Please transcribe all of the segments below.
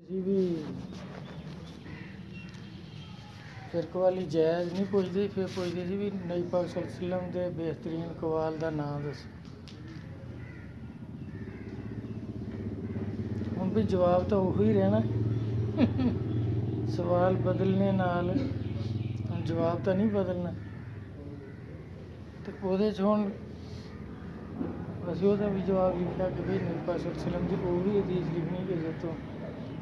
किसी भी फिरक वाली जायज़ नहीं पुछदी, फिर पुछदी सी भी नबी पाक सल्लल्लाहु अलैहि वसल्लम दे बेहतरीन कवाल का नाम दस। हुण भी जवाब तो उही रहना सवाल बदलने नाल हुण जवाब तो नहीं बदलना। तो ਉਹਦੇ 'ਚ ਹੁਣ ਅਸੀਂ ਉਹਦਾ ਵੀ जवाब लिखा कि भाई नबी पाक सल्लल्लाहु अलैहि वसल्लम की वो भी हदीस लिखनी कि जिस तो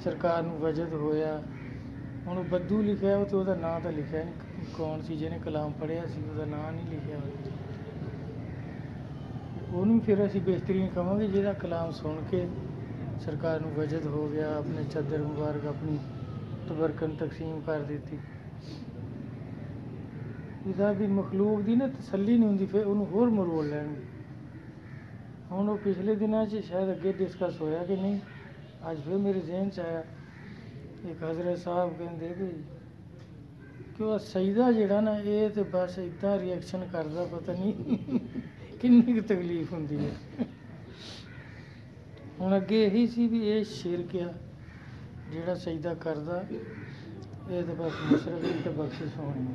सरकार ਨੂੰ वजद होया। ਹੁਣ ਉਹ ਬੱਦੂ ਲਿਖਿਆ ਉਹ ਤੇ ਉਹਦਾ ਨਾਂ ਤਾਂ ਲਿਖਿਆ ਨਹੀਂ ਕੌਣ ਸੀ ਜਿਹਨੇ ਕਲਾਮ ਪੜ੍ਹਿਆ ਸੀ, ਉਹਦਾ ਨਾਂ ਨਹੀਂ ਲਿਖਿਆ ਹੋਇਆ। ਉਹਨੂੰ ਫਿਰ ਅਸੀਂ ਬਿਹਤਰੀਨ ਕਹਾਂਗੇ ਜਿਹਦਾ ਕਲਾਮ ਸੁਣ ਕੇ ਸਰਕਾਰ ਨੂੰ ਵਜਦ ਹੋ ਗਿਆ, ਆਪਣੇ ਚਾਦਰ ਮੁਬਾਰਕ ਆਪਣੀ ਤਬਰਕਨ ਤਕਸੀਮ ਕਰ ਦਿੱਤੀ। ਇਹਦਾ ਵੀ ਮਖਲੂਕ ਦੀ ਨਾ ਤਸੱਲੀ ਨਹੀਂ ਹੁੰਦੀ, ਫਿਰ ਉਹਨੂੰ ਹੋਰ ਮਰੋੜ ਲੈਣਗੇ। ਹੁਣ ਉਹ ਪਿਛਲੇ ਦਿਨਾਂ 'ਚ ਸ਼ਾਇਦ ਅੱਗੇ ਡਿਸਕਸ ਹੋਇਆ ਕਿ ਨਹੀਂ, ਅੱਜ ਫਿਰ ਮੇਰੇ ਜ਼ਿਹਨ 'ਚ ਆਇਆ। ਇੱਕ ਹਜ਼ਰਤ ਸਾਹਿਬ ਕਹਿੰਦੇ ਵੀ ਕਿ ਉਹ ਸਜਦਾ ਜਿਹੜਾ ਨਾ ਇਹ ਤਾਂ ਬਸ ਇੱਦਾਂ ਰਿਐਕਸ਼ਨ ਕਰਦਾ, ਪਤਾ ਨਹੀਂ ਕਿੰਨੀ ਕੁ ਤਕਲੀਫ ਹੁੰਦੀ ਹੈ। ਹੁਣ ਅੱਗੇ ਇਹੀ ਸੀ ਵੀ ਇਹ ਸ਼ਿਰਕ ਆ ਜਿਹੜਾ ਸਜਦਾ ਕਰਦਾ, ਇਹ ਤਾਂ ਬਸ ਮੁਸ਼ਰਕ ਤੇ ਬਖਸ਼ਿਸ਼ ਹੋਣੀ।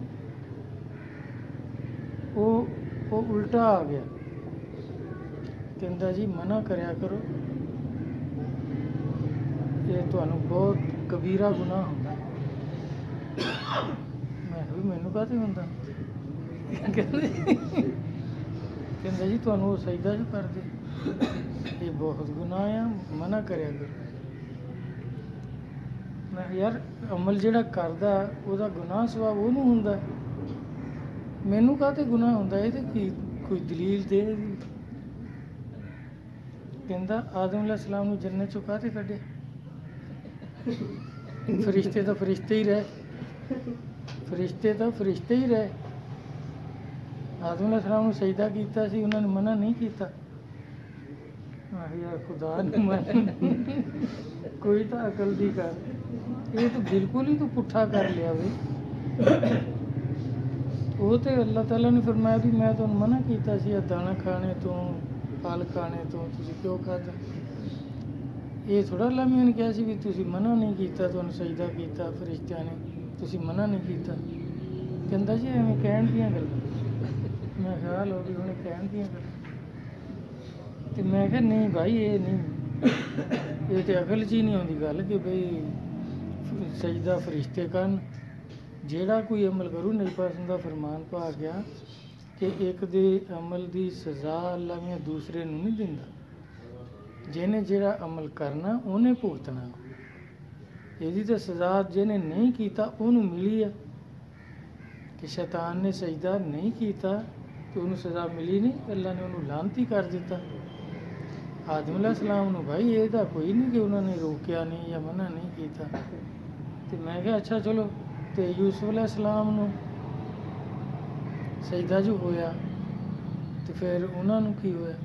ਉਹ ਉਲਟਾ ਆ ਗਿਆ, ਕਹਿੰਦਾ ਜੀ ਮਨਾ ਕਰਿਆ ਕਰੋ, ਇਹ ਤੁਹਾਨੂੰ ਬਹੁਤ ਕਬੀਰਾ ਗੁਨਾਹ ਹੁੰਦਾ। ਮੈਂ ਵੀ ਮੈਨੂੰ ਕਾਹਤੇ ਹੁੰਦਾ, ਕਹਿੰਦਾ ਜੀ ਤੁਹਾਨੂੰ ਉਹ ਸਜਦਾ ਜੋ ਕਰਦੇ ਇਹ ਬਹੁਤ ਗੁਨਾਹ ਆ, ਮਨਾ ਕਰਿਆ ਕਰੋ। ਮੈਂ ਯਾਰ ਅਮਲ ਜਿਹੜਾ ਕਰਦਾ ਉਹਦਾ ਗੁਨਾਹ ਸਵਾਬ ਉਹਨੂੰ ਹੁੰਦਾ, ਮੈਨੂੰ ਕਾਹਤੇ ਗੁਨਾਹ ਹੁੰਦਾ, ਇਹ ਤੇ ਕੋਈ ਦਲੀਲ ਦੇ। ਕਹਿੰਦਾ ਆਦਮ अलैहिस्सलाम ਨੂੰ जन्नत चों काहते ਕੱਢਿਆ, फरिश्ते तो फरिश्ते ही रहे, फरिश्ते तो फरिश्ते ही रहे। आदम अलैहिस्सलाम ਨੂੰ सजदा ਕੀਤਾ ਸੀ, ਉਹਨਾਂ ਨੇ मना नहीं किया। यार खुदा कोई तो अकल दी कर, ये तो बिल्कुल ही तो पुट्ठा कर लिया बई। वो तो अल्लाह ताला ने फरमाया भी मैं तुहानू मना किया सी दाना खाने तो फल खाने तो, तुसीं क्यों खाता। ये थोड़ा अल्लाह मैंने कहा सी भी तुसीं मना नहीं किया, तुहानू सजदा किया फरिश्तियां ने, तुसीं मना नहीं किया। कहंदा जी एवें कहण दियां गल्लां। मैं ख्याल हो भी हुणे कहण दियां गल्लां, तो मैं कहा नहीं भाई ये नहीं, ये तो अकल च ही नहीं आउंदी गल कि बई सजदा फरिश्ते करन। ਜਿਹੜਾ ਕੋਈ अमल करू नबी पाक ਦਾ फरमान पा गया कि एक दे अमल की सज़ा अल्लाह मियां दूसरे ਨੂੰ नहीं दिंदा। ਜਿਹਨੇ ਜਿਹੜਾ अमल करना ਉਹਨੇ ਭੁਗਤਣਾ, ਇਹਦੀ ਤਾਂ सज़ा ਜਿਹਨੇ नहीं ਕੀਤਾ ਉਹਨੂੰ मिली है। कि शैतान ने सजदा नहीं किया तो ਉਹਨੂੰ सज़ा मिली नहीं, अल्लाह ने ਉਹਨੂੰ लानती कर दिता। आदम अलैहिस्सलाम ਨੂੰ भाई ਇਹ ਤਾਂ ਕੋਈ नहीं कि उन्होंने रोकया नहीं या मना नहीं किया। तो मैं क्या अच्छा चलो, तो यूसुफ अलैहिस्सलाम ਨੂੰ सजदा जो होया तो फिर उन्होंने की होया,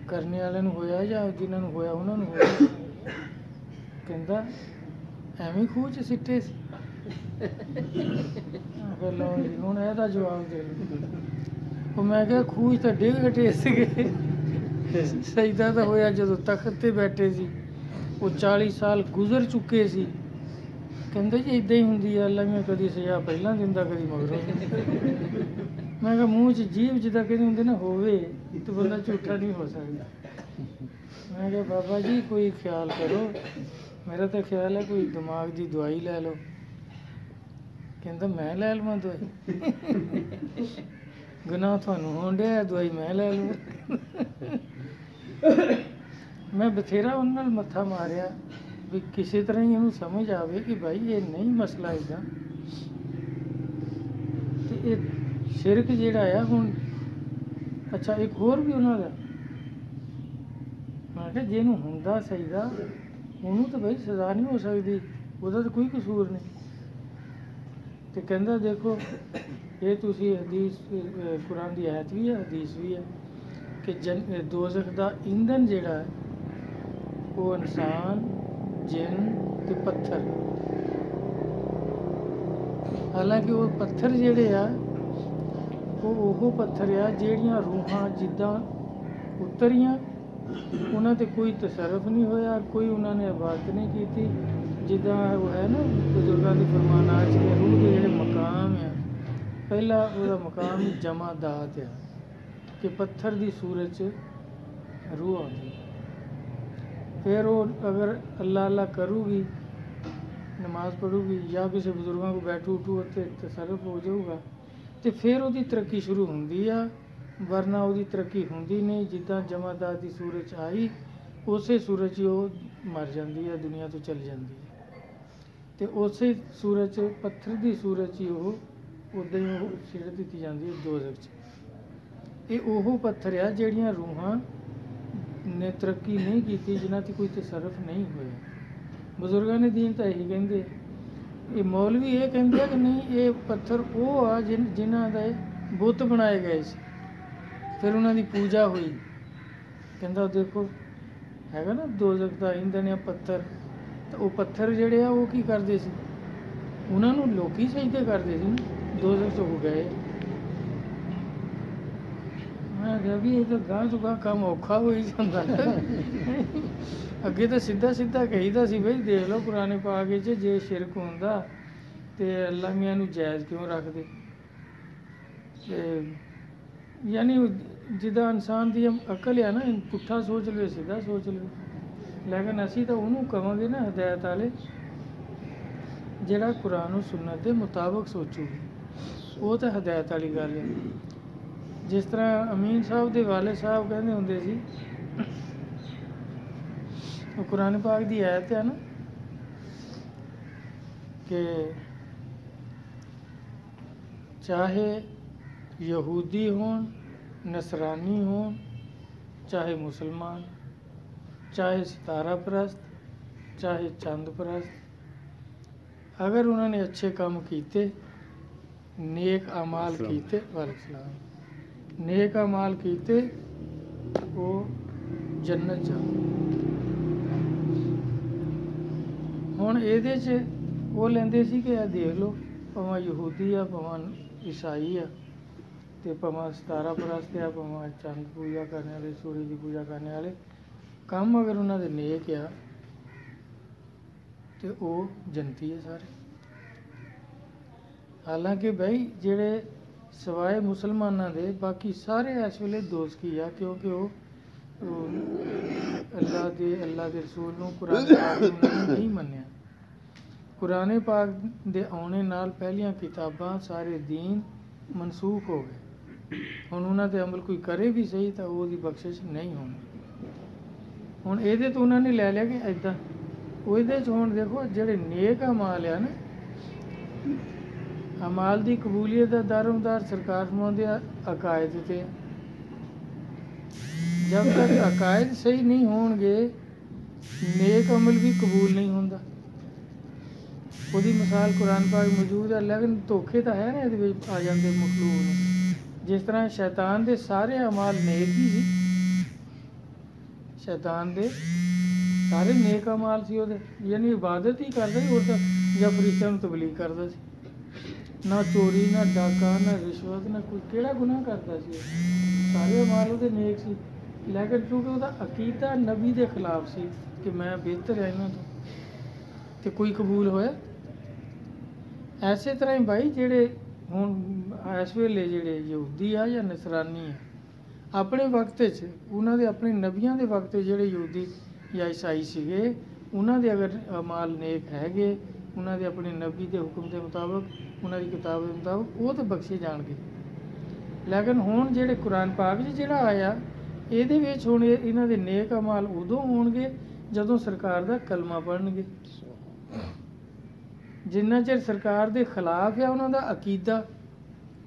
करने वाले होया या जिन्होंने होया उन्होंने होया। कहता एवं खूह च सिੱਟੇ ਸੀ। फिर लो जी हूँ यदा जवाब दे लो। मैं क्या खूह तो डिग हटे सीगे, सजदा तो होया जो तख्त ते बैठे सी, वो 40 साल गुजर चुके सी। कहते जी इदा ही होंगी है, अल्लाह मैं कभी सजा पहला दिंदा कभी मगरों। मैं क्या मूँह च जीभ जिदा कहते होंगे ना होवे तो बंदा झूठा नहीं हो सकता। मैं क्या बाबा जी कोई ख्याल करो, मेरा तो ख्याल है कोई दिमाग की दवाई लै लो। कहता मैं लै लवां दवाई, गुनाह थानू होण डिया, दवाई मैं लै लवां। मैं बथेरा उन्हां नाल मत्था मारिया भी किसी तरह ही इन्हूं समझ आवे कि भाई ये नहीं मसला इदा। तो ये शिरक जिहड़ा आ हुण अच्छा एक होर भी उन्हां दा, मैं कहा जिहनूं हुंदा सजदा ਉਹਨੂੰ तो भाई सज़ा नहीं हो सकती, ਉਹਦਾ तो कोई कसूर नहीं। तो कहता देखो ये तुसी हदीस कुरान की आयत भी है हदीस भी है कि दोज़ख दा ईंधन जिहड़ा है वो इंसान जिन ते पत्थर। हालांकि वो पत्थर जिहड़े आ वो पत्थर आ जिहड़ियां रूहां जिद्दां उतरियां ਉਹਨਾਂ 'ਤੇ ਕੋਈ ਤਸਰਫ ਨਹੀਂ ਹੋਇਆ, ਕੋਈ ਉਹਨਾਂ ਨੇ ਇਬਾਦਤ ਨਹੀਂ ਕੀਤੀ। ਜਿੱਦਾਂ ਉਹ ਹੈ ਨਾ ਬਜ਼ੁਰਗਾਂ ਦੀ ਫਰਮਾਨਾਤ 'ਚ ਕਿ ਰੂਹ ਦੇ ਜਿਹੜੇ ਮਕਾਮ ਆ, ਪਹਿਲਾ ਉਹਦਾ ਮਕਾਮ ਜਮਾਦਾਤ ਆ ਕਿ ਪੱਥਰ ਦੀ ਸੂਰਤ 'ਚ ਰੂਹ ਆਉਂਦੀ। ਫਿਰ ਉਹ ਅਗਰ ਅੱਲਾ ਅੱਲਾ ਕਰੂਗੀ, ਨਮਾਜ਼ ਪੜੂਗੀ ਜਾਂ ਕਿਸੇ ਬਜ਼ੁਰਗਾਂ ਕੋਲ ਬੈਠੂ ਉਠੂ ਉੱਥੇ ਤਸਰਫ ਹੋ ਜਾਊਗਾ ਤੇ ਫਿਰ ਉਹਦੀ ਤਰੱਕੀ ਸ਼ੁਰੂ ਹੁੰਦੀ ਆ, ਵਰਨਾ ਉਹਦੀ ਤਰੱਕੀ ਹੁੰਦੀ ਨਹੀਂ। ਜਿੱਦਾਂ ਜਮਾਦਾਤ ਦੀ ਸੂਰਤ 'ਚ ਆਈ, ਉਸੇ ਸੂਰਤ 'ਚ ਉਹ ਮਰ ਜਾਂਦੀ ਹੈ, ਦੁਨੀਆ ਤੋਂ ਚਲੀ ਜਾਂਦੀ ਹੈ। ਤੇ ਉਸੇ ਸੂਰਤ 'ਚ ਪੱਥਰ ਦੀ ਸੂਰਤ 'ਚ ਹੀ ਉਹ ਉੱਦਾਂ ਹੀ ਉਹ ਛਿੜ ਦਿੱਤੀ ਜਾਂਦੀ ਹੈ ਦੋਜ਼ਖ 'ਚ। ਇਹ ਉਹ ਪੱਥਰ ਆ ਜਿਹੜੀਆਂ ਰੂਹਾਂ ਨੇ ਤਰੱਕੀ ਨਹੀਂ ਕੀਤੀ, ਜਿਨ੍ਹਾਂ 'ਤੇ ਕੋਈ ਤਸਰਫ ਨਹੀਂ ਹੋਇਆ। ਬਜ਼ੁਰਗਾਂ ਨੇ ਦੀਨ ਤਾਂ ਇਹੀ ਕਹਿੰਦੇ। ਇਹ ਮੌਲਵੀ ਇਹ ਕਹਿੰਦੇ ਆ ਕਿ ਨਹੀਂ, ਇਹ ਪੱਥਰ ਉਹ ਆ ਜਿਨ੍ਹਾਂ ਦੇ ਬੁੱਤ ਬਣਾਏ ਗਏ ਸੀ, ਫਿਰ ਉਹਨਾਂ ਦੀ ਪੂਜਾ ਹੋਈ। ਕਹਿੰਦਾ ਦੇਖੋ ਹੈਗਾ ਨਾ ਦੋਜ਼ਖ ਦਾ ਈਂਧਨ ਆ ਪੱਥਰ, ਤਾਂ ਉਹ ਪੱਥਰ ਜਿਹੜੇ ਆ ਉਹ ਕੀ ਕਰਦੇ ਸੀ, ਉਹਨਾਂ ਨੂੰ ਲੋਕੀ ਸਜਦੇ ਕਰਦੇ ਸੀ ਨਾ, ਦੋਜ਼ਖ 'ਚ ਹੋ ਗਏ। ਮੈਂ ਕਿਹਾ ਵੀ ਇਹ ਤਾਂ ਗਾਂਹ ਤੋਂ ਗਾਂਹ ਕੰਮ ਔਖਾ ਹੋ ਹੀ ਜਾਂਦਾ। ਅੱਗੇ ਤਾਂ ਸਿੱਧਾ ਸਿੱਧਾ ਕਹੀਦਾ ਸੀ ਬਈ ਦੇਖ ਲਓ ਕੁਰਾਨ ਪਾਕ ਵਿੱਚ ਜੇ ਸ਼ਿਰਕ ਹੁੰਦਾ ਤੇ ਅੱਲਾ ਮੀਆਂ ਨੂੰ ਜਾਇਜ਼ ਕਿਉਂ ਰੱਖਦੇ। ਤੇ ਯਾਨੀ ਜਿੱਦਾਂ ਇਨਸਾਨ ਦੀ ਅਕਲ ਆ ਨਾ, ਪੁੱਠਾ ਸੋਚ ਲਵੇ ਸਿੱਧਾ ਸੋਚ ਲਵੇ। ਲੇਕਿਨ ਅਸੀਂ ਤਾਂ ਉਹਨੂੰ ਕਹਾਂਗੇ ਨਾ ਹਦਾਇਤ ਵਾਲੇ, ਜਿਹੜਾ ਕੁਰਾਨ ਸੁਨਨਤ ਦੇ ਮੁਤਾਬਕ ਸੋਚੂਗੀ, ਉਹ ਤਾਂ ਹਦਾਇਤ ਵਾਲੀ ਗੱਲ ਹੈ। ਜਿਸ ਤਰ੍ਹਾਂ ਅਮੀਨ ਸਾਹਿਬ ਦੇ ਵਾਲੇ ਸਾਹਿਬ ਕਹਿੰਦੇ ਹੁੰਦੇ ਸੀ, ਉਹ ਕੁਰਾਨ ਪਾਕ ਦੀ ਆਇਤ ਹੈ ਨਾ ਕਿ ਚਾਹੇ ਯਹੂਦੀ ਹੋਣ, ਨਸਰਾਨੀ ਹੋਣ, ਚਾਹੇ ਮੁਸਲਮਾਨ, ਚਾਹੇ सितारा परस्त, चाहे चंद परस्त, अगर उन्होंने अच्छे काम किए, नेक अमाल किए, वालेकुम नेक अमाल किए, वो जन्नत जा। ਹੁਣ ਇਹਦੇ 'ਚ ਉਹ ਲੈਂਦੇ ਸੀ ਕਿ ਇਹ ਦੇਖ ਲਓ ਭਾਵੇਂ ਯਹੂਦੀ ਆ, ਭਾਵੇਂ ਈਸਾਈ ਆ, ਤੇ ਭਾਵੇਂ सितारा परस्त ਆ, ਭਾਵੇਂ ਚੰਦ ਪੂਜਾ ਕਰਨ ਵਾਲੇ, ਸੂਰਜ ਦੀ ਪੂਜਾ ਕਰਨ ਵਾਲੇ, ਕੰਮ ਅਗਰ ਉਹਨਾਂ ਦੇ ਨੇਕ ਆ ਤੇ ਉਹ ਜੰਨਤੀ ਹੈ ਸਾਰੇ। ਹਾਲਾਂਕਿ ਬਈ ਜਿਹੜੇ ਸਿਵਾਏ ਮੁਸਲਮਾਨਾਂ ਦੇ ਬਾਕੀ ਸਾਰੇ ਇਸ ਵੇਲੇ ਦੋਜ਼ਖੀ ਆ, ਕਿਉਂਕਿ ਉਹ ਅੱਲਾ ਦੇ ਰਸੂਲ ਨੂੰ, ਕੁਰਾਨ ਪਾਕ ਨੂੰ ਨਹੀਂ ਮੰਨਿਆ। ਕੁਰਾਨ ਪਾਕ ਦੇ ਆਉਣੇ ਨਾਲ ਪਹਿਲੀਆਂ ਕਿਤਾਬਾਂ ਸਾਰੇ ਦੀਨ ਮਨਸੂਖ ਹੋ ਗਏ। ਹੁਣ ਉਹਨਾਂ 'ਤੇ ਅਮਲ ਕੋਈ ਕਰੇ ਵੀ ਸਹੀ ਤਾਂ ਉਹਦੀ ਬਖਸ਼ਿਸ਼ ਨਹੀਂ ਹੋਣੀ। ਹੁਣ ਇਹਦੇ ਤੋਂ ਉਹਨਾਂ ਨੇ ਲੈ ਲਿਆ ਕਿ ਇੱਦਾਂ, ਉਹਦੇ 'ਚ ਹੁਣ ਦੇਖੋ ਜਿਹੜੇ ਨੇਕ ਅਮਾਲ ਆ ਨਾ, ਅਮਾਲ ਦੀ ਕਬੂਲੀਅਤ ਦਾ ਦਾਰੋਮਦਾਰ ਸਰਕਾਰ ਫਰਮਾਉਂਦੇ ਆ ਅਕਾਇਦ 'ਤੇ। ਜਦ ਤੱਕ ਅਕਾਇਦ ਸਹੀ ਨਹੀਂ ਹੋਣਗੇ, ਨੇਕ ਅਮਲ ਵੀ ਕਬੂਲ ਨਹੀਂ ਹੁੰਦਾ। ਉਹਦੀ ਮਿਸਾਲ ਕੁਰਾਨ ਪਾਕ ਮੌਜੂਦ ਹੈ, ਲੇਕਿਨ ਧੋਖੇ ਤਾਂ ਹੈ ਨਾ ਇਹਦੇ ਵਿੱਚ ਆ ਜਾਂਦੇ ਮਖਲੂਕ ਨੂੰ। ਜਿਸ ਤਰ੍ਹਾਂ ਸ਼ੈਤਾਨ ਦੇ ਸਾਰੇ ਅਮਾਲ ਨੇਕ ਹੀ ਸੀ, ਸ਼ੈਤਾਨ ਦੇ ਸਾਰੇ ਨੇਕ ਅਮਾਲ ਸੀ ਉਹਦੇ, ਯਾਨੀ ਇਬਾਦਤ ਹੀ ਕਰਦਾ ਸੀ, ਹੋਰ ਤਾਂ ਜਾਂ ਫਰਿਸ਼ਤਿਆਂ ਨੂੰ ਤਬਲੀਗ ਕਰਦਾ ਸੀ। ਨਾ ਚੋਰੀ, ਨਾ ਡਾਕਾ, ਨਾ ਰਿਸ਼ਵਤ, ਨਾ ਕੋਈ ਕਿਹੜਾ ਗੁਨਾਹ ਕਰਦਾ ਸੀ। ਸਾਰੇ ਅਮਾਲ ਉਹਦੇ ਨੇਕ ਸੀ, ਲੇਕਿਨ ਕਿਉਂਕਿ ਉਹਦਾ ਅਕੀਦਾ ਨਬੀ ਦੇ ਖਿਲਾਫ ਸੀ ਕਿ ਮੈਂ ਬਿਹਤਰ ਹੈ ਇਹਨਾਂ ਤੋਂ, ਤੇ ਕੋਈ ਕਬੂਲ ਹੋਇਆ। ਐਸੇ ਤਰ੍ਹਾਂ ਹੀ ਭਾਈ ਜਿਹੜੇ ਹੁਣ ਇਸ ਵੇਲੇ ਜਿਹੜੇ ਯਹੂਦੀ ਆ ਜਾਂ ਨਸਰਾਨੀ ਆ, ਆਪਣੇ ਵਕਤ 'ਚ ਉਹਨਾਂ ਦੇ ਆਪਣੇ ਨਬੀਆਂ ਦੇ ਵਕਤ ਜਿਹੜੇ ਯਹੂਦੀ ਜਾਂ ਈਸਾਈ ਸੀਗੇ, ਉਹਨਾਂ ਦੇ ਅਗਰ ਅਮਾਲ ਨੇਕ ਹੈਗੇ, ਉਹਨਾਂ ਦੇ ਆਪਣੇ ਨਬੀ ਦੇ ਹੁਕਮ ਦੇ ਮੁਤਾਬਕ, ਉਹਨਾਂ ਦੀ ਕਿਤਾਬ ਦੇ ਮੁਤਾਬਕ, ਉਹ ਤਾਂ ਬਖਸ਼ੇ ਜਾਣਗੇ। ਲੇਕਿਨ ਹੁਣ ਜਿਹੜੇ ਕੁਰਾਨ ਪਾਕ 'ਚ ਜਿਹੜਾ ਆਇਆ, ਇਹਦੇ ਵਿੱਚ ਹੁਣ ਇਹਨਾਂ ਦੇ ਨੇਕ ਅਮਾਲ ਉਦੋਂ ਹੋਣਗੇ ਜਦੋਂ ਸਰਕਾਰ ਦਾ ਕਲਮਾ ਪੜ੍ਹਨਗੇ। ਜਿੰਨਾ ਚਿਰ ਸਰਕਾਰ ਦੇ ਖਿਲਾਫ ਹੈ ਉਹਨਾਂ ਦਾ ਅਕੀਦਾ,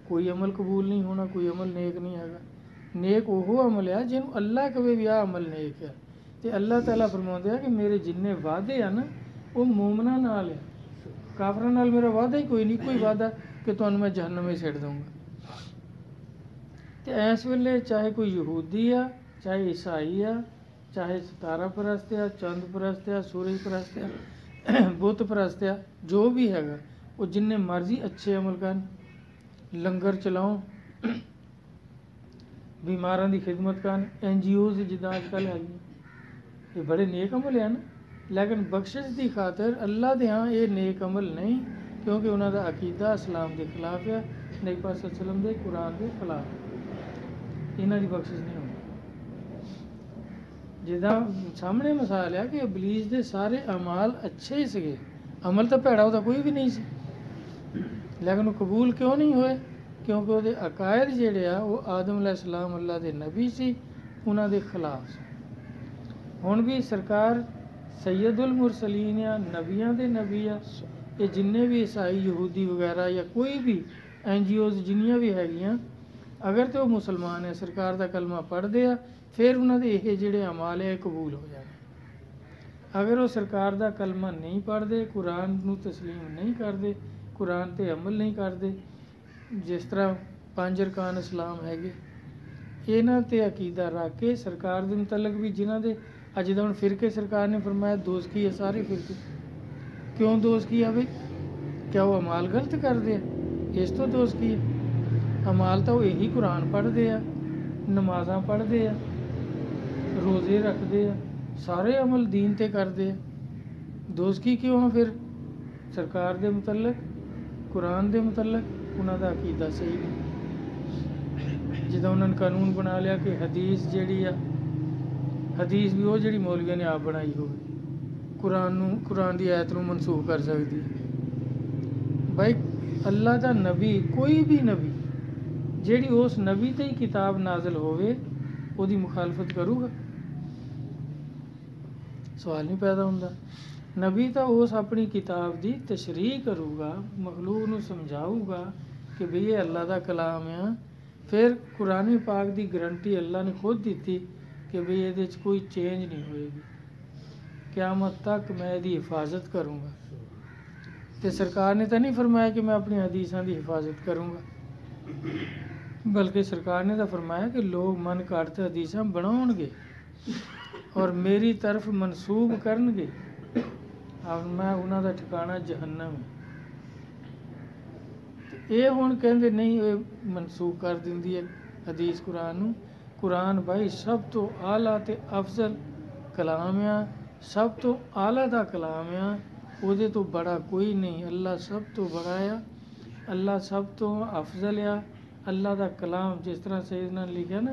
ਕੋਈ ਅਮਲ ਕਬੂਲ ਨਹੀਂ ਹੋਣਾ, ਕੋਈ ਅਮਲ ਨੇਕ ਨਹੀਂ ਹੈਗਾ। ਨੇਕ ਉਹ ਅਮਲ ਆ ਜਿਹਨੂੰ ਅੱਲਾ ਕਵੇ ਵੀ ਆਹ ਅਮਲ ਨੇਕ ਹੈ। ਤੇ ਅੱਲਾਹ ਤਾਲਾ ਫਰਮਾਉਂਦੇ ਆ ਕਿ ਮੇਰੇ ਜਿੰਨੇ ਵਾਅਦੇ ਆ ਨਾ, ਉਹ ਮੂਮਨਾਂ ਨਾਲ ਆ, ਕਾਫਰਾਂ ਨਾਲ ਮੇਰਾ ਵਾਅਦਾ ਹੀ ਕੋਈ ਨਹੀਂ। ਕੋਈ ਵਾਅਦਾ ਕਿ ਤੁਹਾਨੂੰ ਮੈਂ ਜਹੰਨਮ ਵਿੱਚ ਸਿੱਟ ਦਊਂਗਾ। ਤੇ ਇਸ ਵੇਲੇ ਚਾਹੇ ਕੋਈ ਯਹੂਦੀ ਆ, ਚਾਹੇ ਈਸਾਈ ਆ, ਚਾਹੇ ਸਿਤਾਰਾ ਪ੍ਰਸਤ ਆ, ਚੰਦ ਪ੍ਰਸਤ ਆ, ਸੂਰਜ ਪ੍ਰਸਤ ਆ, ਬੁੱਤ ਪ੍ਰਸਤ ਆ, ਜੋ ਵੀ ਹੈਗਾ, ਉਹ ਜਿੰਨੇ ਮਰਜ਼ੀ ਅੱਛੇ ਅਮਲ ਕਰਨ, ਲੰਗਰ ਚਲਾਉਣ, ਬਿਮਾਰਾਂ ਦੀ ਖਿਦਮਤ ਕਰਨ, NGOs ਜਿੱਦਾਂ ਅੱਜ ਕੱਲ੍ਹ ਹੈਗੀਆਂ, ਇਹ ਬੜੇ ਨੇਕ ਅਮਲ ਆ ਨਾ। ਲੇਕਿਨ ਬਖਸ਼ਿਸ਼ ਦੀ ਖਾਤਰ ਅੱਲਾ ਦੇ ਹਾਂ ਇਹ ਨੇਕ ਅਮਲ ਨਹੀਂ, ਕਿਉਂਕਿ ਉਹਨਾਂ ਦਾ ਅਕੀਦਾ ਇਸਲਾਮ ਦੇ ਖਿਲਾਫ ਆ, ਨਬੀ ਪਾਕ ਸੱਲੱਲਾਹੁ ਅਲੈਹਿ ਵਸੱਲਮ ਦੇ ਕੁਰਾਨ ਦੇ ਖਿਲਾਫ। ਇਹਨਾਂ ਦੀ ਬਖਸ਼ਿਸ਼ ਨਹੀਂ ਹੁੰਦੀ। ਜਿੱਦਾਂ ਸਾਹਮਣੇ ਮਿਸਾਲ ਆ ਕਿ ਇਬਲੀਸ ਦੇ ਸਾਰੇ ਅਮਾਲ ਅੱਛੇ ਹੀ ਸੀਗੇ, ਅਮਲ ਤਾਂ ਭੈੜਾ ਉਹਦਾ ਕੋਈ ਵੀ ਨਹੀਂ ਸੀ, ਲੇਕਿਨ ਉਹ ਕਬੂਲ ਕਿਉਂ ਨਹੀਂ ਹੋਏ? ਕਿਉਂਕਿ ਉਹਦੇ ਅਕਾਇਦ ਜਿਹੜੇ ਆ ਉਹ ਆਦਮ अलैहिस्सलाम ਅੱਲਾ ਦੇ ਨਬੀ ਸੀ, ਉਹਨਾਂ ਦੇ ਖਿਲਾਫ ਸੀ। ਹੁਣ ਵੀ ਸਰਕਾਰ ਸੈਯਦੁਲ ਮੁਰਸਲੀਨ ਆ, ਨਬੀਆਂ ਦੇ ਨਬੀ ਆ। ਇਹ ਜਿੰਨੇ ਵੀ ਈਸਾਈ, ਯਹੂਦੀ ਵਗੈਰਾ ਜਾਂ ਕੋਈ ਵੀ NGOs ਜਿੰਨੀਆਂ ਵੀ ਹੈਗੀਆਂ, ਅਗਰ ਤਾਂ ਉਹ ਮੁਸਲਮਾਨ ਹੈ, ਸਰਕਾਰ ਦਾ ਕਲਮਾ ਪੜ੍ਹਦੇ ਆ, ਫਿਰ ਉਹਨਾਂ ਦੇ ਇਹ ਜਿਹੜੇ ਅਮਾਲ ਹੈ ਕਬੂਲ ਹੋ ਜਾਣੇ। ਅਗਰ ਉਹ ਸਰਕਾਰ ਦਾ ਕਲਮਾ ਨਹੀਂ ਪੜ੍ਹਦੇ, ਕੁਰਾਨ ਨੂੰ ਤਸਲੀਮ ਨਹੀਂ ਕਰਦੇ, ਕੁਰਾਨ 'ਤੇ ਅਮਲ ਨਹੀਂ ਕਰਦੇ, ਜਿਸ ਤਰ੍ਹਾਂ 5 ਅਰਕਾਨ ਇਸਲਾਮ ਹੈਗੇ, ਇਹਨਾਂ 'ਤੇ ਅਕੀਦਾ ਰੱਖ ਕੇ ਸਰਕਾਰ ਦੇ ਮੁਤਲਕ ਵੀ ਜਿਨ੍ਹਾਂ ਦੇ ਅੱਜ ਦਾ ਹੁਣ ਫਿਰਕੇ ਸਰਕਾਰ ਨੇ ਫਰਮਾਇਆ ਦੋਸਤੀ ਹੈ ਸਾਰੇ ਫਿਰਕੇ। ਕਿਉਂ ਦੋਸਤੀ ਆ ਬਈ? ਕਿਆ ਉਹ ਅਮਾਲ ਗਲਤ ਕਰਦੇ ਆ? ਇਸ ਤੋਂ ਦੋਸਤੀ ਹੈ? ਅਮਾਲ ਤਾਂ ਉਹ ਇਹੀ ਕੁਰਾਨ ਪੜ੍ਹਦੇ ਆ, ਨਮਾਜ਼ਾਂ ਪੜ੍ਹਦੇ ਆ, ਰੋਜ਼ੇ ਰੱਖਦੇ ਆ, ਸਾਰੇ ਅਮਲ ਦੀਨ 'ਤੇ ਕਰਦੇ ਆ। ਦੋਸਤੀ ਕਿਉਂ ਆ ਫਿਰ? ਸਰਕਾਰ ਦੇ ਮੁਤਲਕ, ਕੁਰਾਨ ਦੇ ਮੁਤਲਕ ਉਹਨਾਂ ਦਾ ਅਕੀਦਾ ਸਹੀ ਨਹੀਂ। ਜਿੱਦਾਂ ਉਹਨਾਂ ਨੇ ਕਾਨੂੰਨ ਬਣਾ ਲਿਆ ਕਿ ਹਦੀਸ ਜਿਹੜੀ ਆ, ਹਦੀਸ ਵੀ ਉਹ ਜਿਹੜੀ ਮੌਲਵੀਆਂ ਨੇ ਆਪ ਬਣਾਈ ਹੋਵੇ, ਕੁਰਾਨ ਦੀ ਆਇਤ ਨੂੰ ਮਨਸੂਖ ਕਰ ਸਕਦੀ ਹੈ। ਬਾਈ ਅੱਲਾ ਦਾ ਨਬੀ, ਕੋਈ ਵੀ ਨਬੀ ਜਿਹੜੀ ਉਸ ਨਬੀ 'ਤੇ ਹੀ ਕਿਤਾਬ ਨਾਜ਼ਲ ਹੋਵੇ, ਉਹਦੀ ਮੁਖਾਲਫਤ ਕਰੂਗਾ? ਸਵਾਲ ਨਹੀਂ ਪੈਦਾ ਹੁੰਦਾ। ਨਬੀ ਤਾਂ ਉਸ ਆਪਣੀ ਕਿਤਾਬ ਦੀ ਤਸ਼ਰੀਹ ਕਰੂਗਾ, ਮਖਲੂਕ ਨੂੰ ਸਮਝਾਊਗਾ ਕਿ ਬਈ ਇਹ ਅੱਲਾ ਦਾ ਕਲਾਮ ਆ। ਫਿਰ ਕੁਰਾਨ ਪਾਕ ਦੀ ਗਰੰਟੀ ਅੱਲਾ ਨੇ ਖੁਦ ਦਿੱਤੀ ਕਿ ਬਈ ਇਹਦੇ 'ਚ ਕੋਈ ਚੇਂਜ ਨਹੀਂ ਹੋਏਗੀ, ਕਿਆਮਤ ਤੱਕ ਮੈਂ ਇਹਦੀ ਹਿਫਾਜ਼ਤ ਕਰੂੰਗਾ। ਤੇ ਸਰਕਾਰ ਨੇ ਤਾਂ ਨਹੀਂ ਫਰਮਾਇਆ ਕਿ ਮੈਂ ਆਪਣੀ ਹਦੀਸਾਂ ਦੀ ਹਿਫਾਜ਼ਤ ਕਰੂੰਗਾ, ਬਲਕਿ ਸਰਕਾਰ ਨੇ ਤਾਂ ਫਰਮਾਇਆ ਕਿ ਲੋਕ ਮਨ ਘੜਤ ਹਦੀਸਾਂ ਬਣਾਉਣਗੇ ਔਰ ਮੇਰੀ ਤਰਫ ਮਨਸੂਬ ਕਰਨਗੇ, ਔਰ ਮੈਂ ਉਹਨਾਂ ਦਾ ਠਿਕਾਣਾ ਜਹੰਨਮ ਹੈ। ਇਹ ਹੁਣ ਕਹਿੰਦੇ ਨਹੀਂ, ਇਹ ਮਨਸੂਖ ਕਰ ਦਿੰਦੀ ਹੈ ਹਦੀਸ ਕੁਰਾਨ ਨੂੰ। ਕੁਰਾਨ ਭਾਈ ਸਭ ਤੋਂ ਆਲਾ ਤੇ ਅਫਜ਼ਲ ਕਲਾਮ ਆ, ਸਭ ਤੋਂ ਆਲਾ ਦਾ ਕਲਾਮ ਆ, ਉਹਦੇ ਤੋਂ ਬੜਾ ਕੋਈ ਨਹੀਂ। ਅੱਲਾ ਸਭ ਤੋਂ ਬੜਾ ਆ, ਅੱਲਾ ਸਭ ਤੋਂ ਅਫਜ਼ਲ ਆ। ਅੱਲਾ ਦਾ ਕਲਾਮ, ਜਿਸ ਤਰ੍ਹਾਂ ਸੈਯਦਨਾ ਨੇ ਲਿਖਿਆ ਨਾ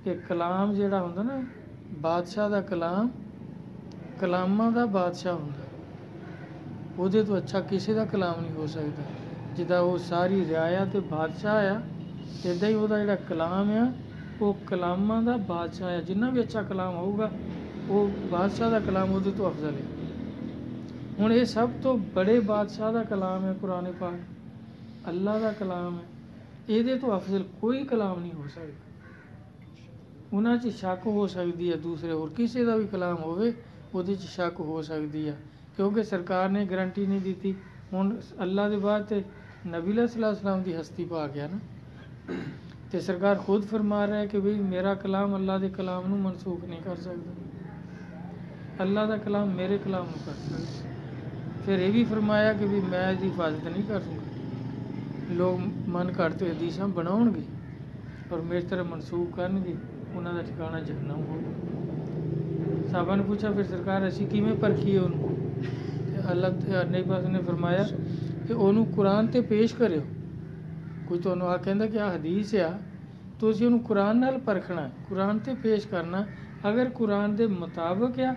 ਕਿ ਕਲਾਮ ਜਿਹੜਾ ਹੁੰਦਾ ਨਾ, ਬਾਦਸ਼ਾਹ ਦਾ ਕਲਾਮ ਕਲਾਮਾਂ ਦਾ ਬਾਦਸ਼ਾਹ ਹੁੰਦਾ, ਉਹਦੇ ਤੋਂ ਅੱਛਾ ਕਿਸੇ ਦਾ ਕਲਾਮ ਨਹੀਂ ਹੋ ਸਕਦਾ। ਜਿੱਦਾਂ ਉਹ ਸਾਰੀ ਰਿਆਇਆ ਤੇ ਬਾਦਸ਼ਾਹ ਆ, ਇੱਦਾਂ ਹੀ ਉਹਦਾ ਜਿਹੜਾ ਕਲਾਮ ਆ ਉਹ ਕਲਾਮਾਂ ਦਾ ਬਾਦਸ਼ਾਹ ਆ। ਜਿੰਨਾ ਵੀ ਅੱਛਾ ਕਲਾਮ ਹੋਊਗਾ ਉਹ ਬਾਦਸ਼ਾਹ ਦਾ ਕਲਾਮ ਉਹਦੇ ਤੋਂ ਅਫਜ਼ਲ ਹੈ। ਹੁਣ ਇਹ ਸਭ ਤੋਂ ਬੜੇ ਬਾਦਸ਼ਾਹ ਦਾ ਕਲਾਮ ਹੈ ਕੁਰਾਨ ਪਾਕ, ਅੱਲਾ ਦਾ ਕਲਾਮ ਹੈ, ਇਹਦੇ ਤੋਂ ਅਫਜ਼ਲ ਕੋਈ ਕਲਾਮ ਨਹੀਂ ਹੋ ਸਕਦਾ। ਉਹਨਾਂ 'ਚ ਸ਼ੱਕ ਹੋ ਸਕਦੀ ਹੈ, ਦੂਸਰੇ ਹੋਰ ਕਿਸੇ ਦਾ ਵੀ ਕਲਾਮ ਹੋਵੇ ਉਹਦੇ 'ਚ ਸ਼ੱਕ ਹੋ ਸਕਦੀ ਹੈ, ਕਿਉਂਕਿ ਸਰਕਾਰ ਨੇ ਗਰੰਟੀ ਨਹੀਂ ਦਿੱਤੀ। ਹੁਣ ਅੱਲਾ ਦੇ ਬਾਅਦ ਤੇ ਨਬੀ ਸੱਲੱਲਾਹੁ ਅਲੈਹਿ ਵਸੱਲਮ ਦੀ ਹਸਤੀ ਪਾ ਗਿਆ ਨਾ, ਤੇ ਸਰਕਾਰ ਖੁਦ ਫਰਮਾ ਰਿਹਾ ਕਿ ਵੀ ਮੇਰਾ ਕਲਾਮ ਅੱਲਾ ਦੇ ਕਲਾਮ ਨੂੰ ਮਨਸੂਖ ਨਹੀਂ ਕਰ ਸਕਦਾ, ਅੱਲਾ ਦਾ ਕਲਾਮ ਮੇਰੇ ਕਲਾਮ ਨੂੰ ਕਰ ਸਕਦਾ। ਫਿਰ ਇਹ ਵੀ ਫਰਮਾਇਆ ਕਿ ਵੀ ਮੈਂ ਇਹਦੀ ਹਿਫਾਜ਼ਤ ਨਹੀਂ ਕਰੂੰਗਾ। ਲੋਕ ਮਨ ਘੜਤ ਹਦੀਸਾਂ ਬਣਾਉਣਗੇ ਔਰ ਮੇਰੀ ਤਰ੍ਹਾਂ ਮਨਸੂਖ ਕਰਨਗੇ, ਉਹਨਾਂ ਦਾ ਠਿਕਾਣਾ ਜਹੰਨਮ ਹੋਊਗਾ। ਸਾਹਬਾਂ ਨੇ ਪੁੱਛਿਆ ਫਿਰ ਸਰਕਾਰ ਅਸੀਂ ਕਿਵੇਂ ਪਰਖੀਏ ਉਹਨੂੰ? ਅੱਲਾ ਨਬੀ ਪਾਕ ਨੇ ਫਰਮਾਇਆ ਕਿ ਉਹਨੂੰ ਕੁਰਾਨ 'ਤੇ ਪੇਸ਼ ਕਰਿਓ। ਕੋਈ ਤੁਹਾਨੂੰ ਆ ਕਹਿੰਦਾ ਕਿ ਆਹ ਹਦੀਸ ਆ, ਤੁਸੀਂ ਉਹਨੂੰ ਕੁਰਾਨ ਨਾਲ ਪਰਖਣਾ, ਕੁਰਾਨ 'ਤੇ ਪੇਸ਼ ਕਰਨਾ। ਅਗਰ ਕੁਰਾਨ ਦੇ ਮੁਤਾਬਕ ਆ,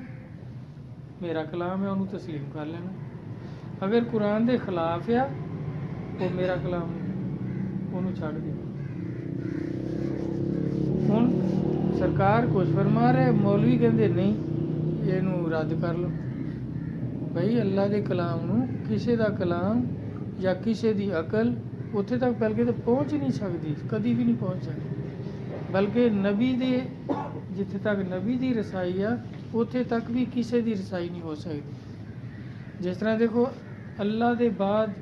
ਮੇਰਾ ਕਲਾਮ ਹੈ, ਉਹਨੂੰ ਤਸਲੀਮ ਕਰ ਲੈਣਾ। ਅਗਰ ਕੁਰਾਨ ਦੇ ਖਿਲਾਫ ਆ, ਉਹ ਮੇਰਾ ਕਲਾਮ ਨਹੀਂ, ਉਹਨੂੰ ਛੱਡ ਦਿਓ। ਹੁਣ ਸਰਕਾਰ ਕੁਝ ਫਰਮਾ ਰਹੇ, ਮੌਲਵੀ ਕਹਿੰਦੇ ਨਹੀਂ, ਇਹਨੂੰ ਰੱਦ ਕਰ ਲਓ। ਬਈ ਅੱਲਾ ਦੇ ਕਲਾਮ ਨੂੰ ਕਿਸੇ ਦਾ ਕਲਾਮ ਜਾਂ ਕਿਸੇ ਦੀ ਅਕਲ ਉੱਥੇ ਤੱਕ ਬਲਕਿ ਤਾਂ ਪਹੁੰਚ ਹੀ ਨਹੀਂ ਸਕਦੀ, ਕਦੀ ਵੀ ਨਹੀਂ ਪਹੁੰਚ ਸਕਦੀ। ਬਲਕਿ ਨਬੀ ਦੇ ਜਿੱਥੇ ਤੱਕ ਨਬੀ ਦੀ ਰਸਾਈ ਆ, ਉੱਥੇ ਤੱਕ ਵੀ ਕਿਸੇ ਦੀ ਰਸਾਈ ਨਹੀਂ ਹੋ ਸਕਦੀ। ਜਿਸ ਤਰ੍ਹਾਂ ਦੇਖੋ ਅੱਲਾ ਦੇ ਬਾਅਦ